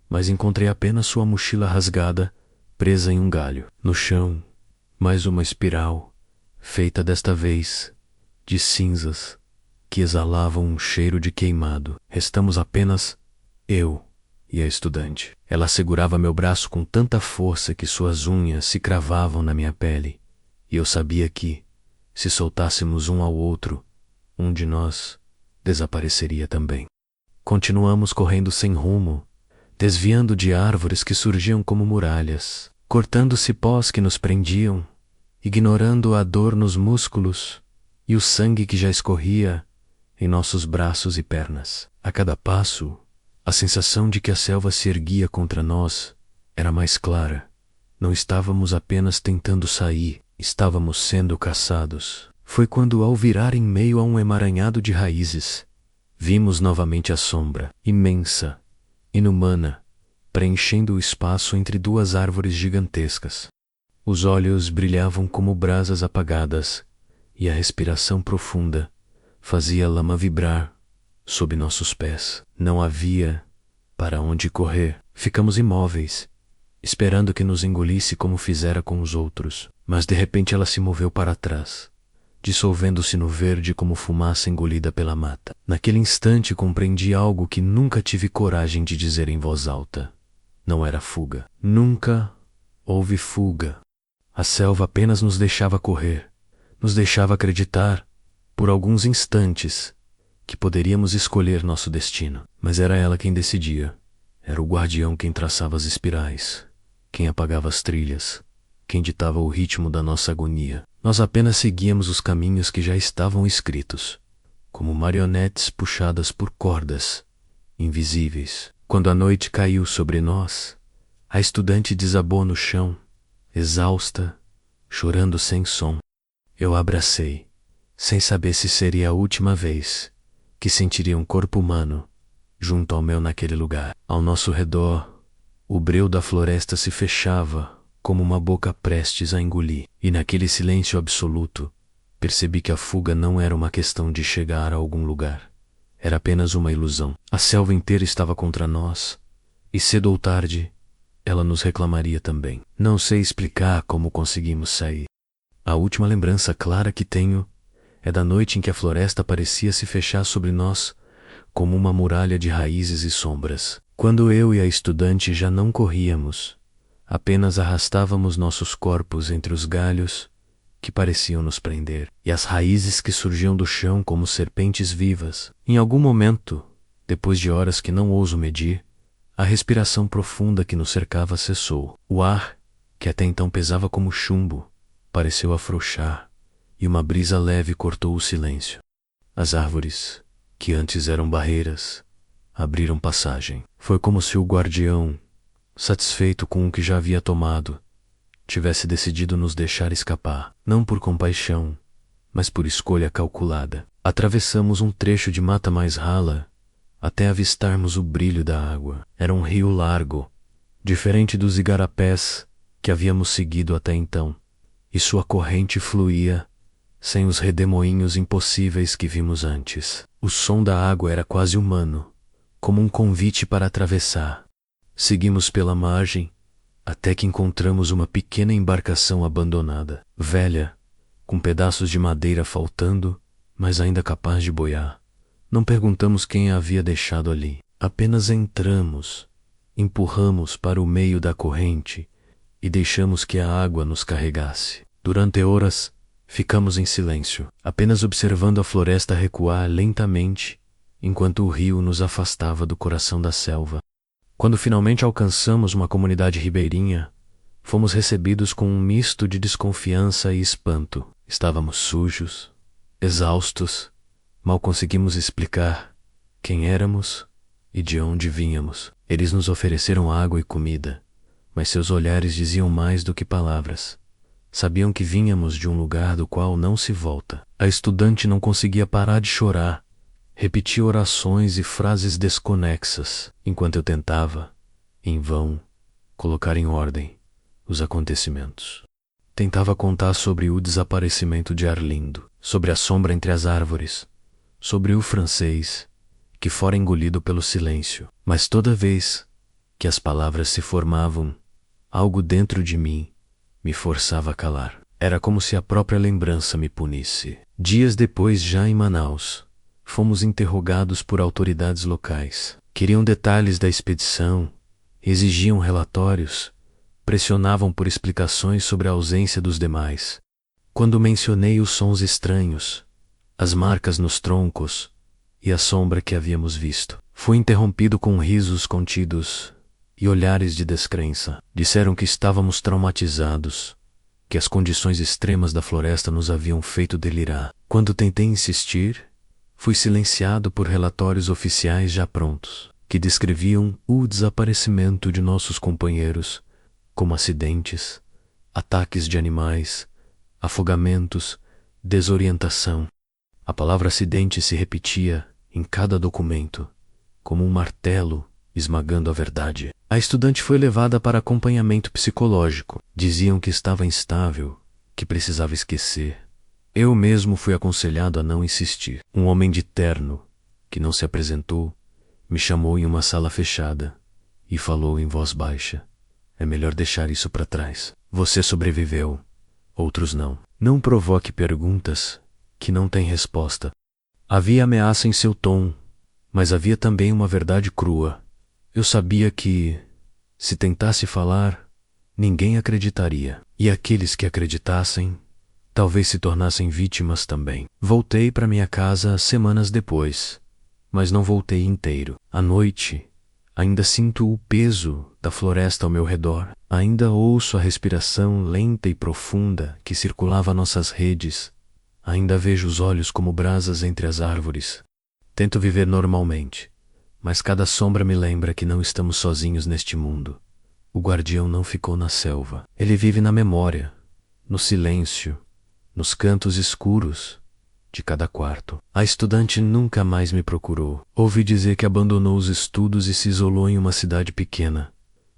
mas encontrei apenas sua mochila rasgada, presa em um galho. No chão, mais uma espiral, feita desta vez de cinzas que exalavam um cheiro de queimado. Restamos apenas eu e a estudante. Ela segurava meu braço com tanta força que suas unhas se cravavam na minha pele, e eu sabia que, se soltássemos um ao outro, um de nós desapareceria também. Continuamos correndo sem rumo, desviando de árvores que surgiam como muralhas, cortando cipós que nos prendiam, ignorando a dor nos músculos e o sangue que já escorria em nossos braços e pernas. A cada passo, a sensação de que a selva se erguia contra nós era mais clara. Não estávamos apenas tentando sair, estávamos sendo caçados. Foi quando, ao virar em meio a um emaranhado de raízes, vimos novamente a sombra, imensa, inumana, preenchendo o espaço entre duas árvores gigantescas. Os olhos brilhavam como brasas apagadas, e a respiração profunda fazia a lama vibrar sob nossos pés. Não havia para onde correr. Ficamos imóveis, esperando que nos engolisse como fizera com os outros. Mas de repente ela se moveu para trás, dissolvendo-se no verde como fumaça engolida pela mata. Naquele instante compreendi algo que nunca tive coragem de dizer em voz alta. Não era fuga. Nunca houve fuga. A selva apenas nos deixava correr, nos deixava acreditar, por alguns instantes, que poderíamos escolher nosso destino. Mas era ela quem decidia. Era o guardião quem traçava as espirais, quem apagava as trilhas, quem ditava o ritmo da nossa agonia. Nós apenas seguíamos os caminhos que já estavam escritos, como marionetes puxadas por cordas invisíveis. Quando a noite caiu sobre nós, a estudante desabou no chão, exausta, chorando sem som. Eu a abracei, sem saber se seria a última vez que sentiria um corpo humano junto ao meu naquele lugar. Ao nosso redor, o breu da floresta se fechava como uma boca prestes a engolir, e naquele silêncio absoluto, percebi que a fuga não era uma questão de chegar a algum lugar. Era apenas uma ilusão. A selva inteira estava contra nós, e cedo ou tarde, ela nos reclamaria também. Não sei explicar como conseguimos sair. A última lembrança clara que tenho é da noite em que a floresta parecia se fechar sobre nós como uma muralha de raízes e sombras. Quando eu e a estudante já não corríamos, apenas arrastávamos nossos corpos entre os galhos que pareciam nos prender, e as raízes que surgiam do chão como serpentes vivas. Em algum momento, depois de horas que não ouso medir, a respiração profunda que nos cercava cessou. O ar, que até então pesava como chumbo, pareceu afrouxar, e uma brisa leve cortou o silêncio. As árvores, que antes eram barreiras, abriram passagem. Foi como se o guardião, satisfeito com o que já havia tomado, tivesse decidido nos deixar escapar, não por compaixão, mas por escolha calculada. Atravessamos um trecho de mata mais rala até avistarmos o brilho da água. Era um rio largo, diferente dos igarapés que havíamos seguido até então, e sua corrente fluía sem os redemoinhos impossíveis que vimos antes. O som da água era quase humano, como um convite para atravessar. Seguimos pela margem até que encontramos uma pequena embarcação abandonada, velha, com pedaços de madeira faltando, mas ainda capaz de boiar. Não perguntamos quem a havia deixado ali. Apenas entramos, empurramos para o meio da corrente e deixamos que a água nos carregasse. Durante horas, ficamos em silêncio, apenas observando a floresta recuar lentamente, enquanto o rio nos afastava do coração da selva. Quando finalmente alcançamos uma comunidade ribeirinha, fomos recebidos com um misto de desconfiança e espanto. Estávamos sujos, exaustos, mal conseguimos explicar quem éramos e de onde vínhamos. Eles nos ofereceram água e comida, mas seus olhares diziam mais do que palavras. Sabiam que vínhamos de um lugar do qual não se volta. A estudante não conseguia parar de chorar. Repetia orações e frases desconexas, enquanto eu tentava, em vão, colocar em ordem os acontecimentos. Tentava contar sobre o desaparecimento de Arlindo, sobre a sombra entre as árvores, sobre o francês, que fora engolido pelo silêncio. Mas toda vez que as palavras se formavam, algo dentro de mim me forçava a calar. Era como se a própria lembrança me punisse. Dias depois, já em Manaus, fomos interrogados por autoridades locais. Queriam detalhes da expedição, exigiam relatórios, pressionavam por explicações sobre a ausência dos demais. Quando mencionei os sons estranhos, as marcas nos troncos e a sombra que havíamos visto, fui interrompido com risos contidos e olhares de descrença. Disseram que estávamos traumatizados, que as condições extremas da floresta nos haviam feito delirar. Quando tentei insistir, fui silenciado por relatórios oficiais já prontos, que descreviam o desaparecimento de nossos companheiros como acidentes, ataques de animais, afogamentos, desorientação. A palavra acidente se repetia em cada documento, como um martelo esmagando a verdade. A estudante foi levada para acompanhamento psicológico. Diziam que estava instável, que precisava esquecer. Eu mesmo fui aconselhado a não insistir. Um homem de terno, que não se apresentou, me chamou em uma sala fechada e falou em voz baixa: "É melhor deixar isso para trás. Você sobreviveu, outros não. Não provoque perguntas que não têm resposta." Havia ameaça em seu tom, mas havia também uma verdade crua. Eu sabia que, se tentasse falar, ninguém acreditaria. E aqueles que acreditassem, talvez se tornassem vítimas também. Voltei para minha casa semanas depois, mas não voltei inteiro. À noite, Ainda sinto o peso da floresta ao meu redor. Ainda ouço a respiração lenta e profunda que circulava nossas redes. Ainda vejo os olhos como brasas entre as árvores. Tento viver normalmente, mas cada sombra me lembra que não estamos sozinhos neste mundo. O guardião não ficou na selva. Ele vive na memória, no silêncio, nos cantos escuros de cada quarto. A estudante nunca mais me procurou. Ouvi dizer que abandonou os estudos e se isolou em uma cidade pequena,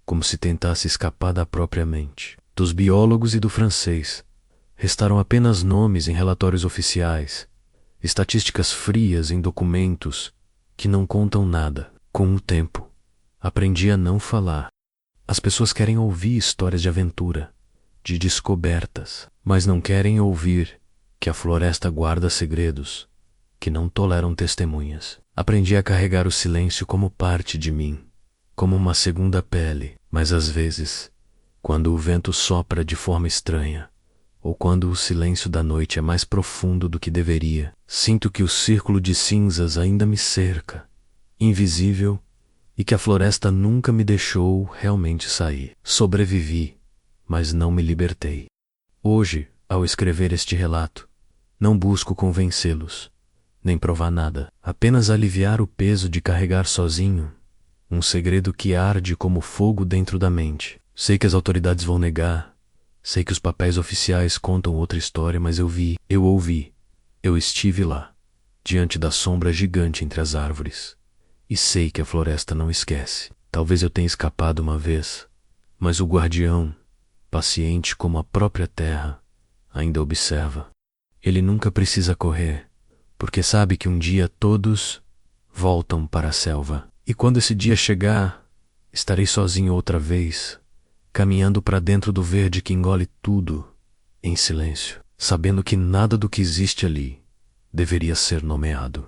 como se tentasse escapar da própria mente. Dos biólogos e do francês, restaram apenas nomes em relatórios oficiais, estatísticas frias em documentos que não contam nada. Com o tempo, aprendi a não falar. As pessoas querem ouvir histórias de aventura, de descobertas, mas não querem ouvir que a floresta guarda segredos que não toleram testemunhas. Aprendi a carregar o silêncio como parte de mim, como uma segunda pele, mas às vezes, quando o vento sopra de forma estranha, ou quando o silêncio da noite é mais profundo do que deveria, sinto que o círculo de cinzas ainda me cerca, invisível, e que a floresta nunca me deixou realmente sair. Sobrevivi, mas não me libertei. Hoje, ao escrever este relato, não busco convencê-los, nem provar nada, apenas aliviar o peso de carregar sozinho um segredo que arde como fogo dentro da mente. Sei que as autoridades vão negar, sei que os papéis oficiais contam outra história, mas eu vi, eu ouvi, eu estive lá, diante da sombra gigante entre as árvores, e sei que a floresta não esquece. Talvez eu tenha escapado uma vez, mas o guardião, paciente como a própria terra, ainda observa. Ele nunca precisa correr, porque sabe que um dia todos voltam para a selva. E quando esse dia chegar, estarei sozinho outra vez, caminhando para dentro do verde que engole tudo, em silêncio, sabendo que nada do que existe ali deveria ser nomeado.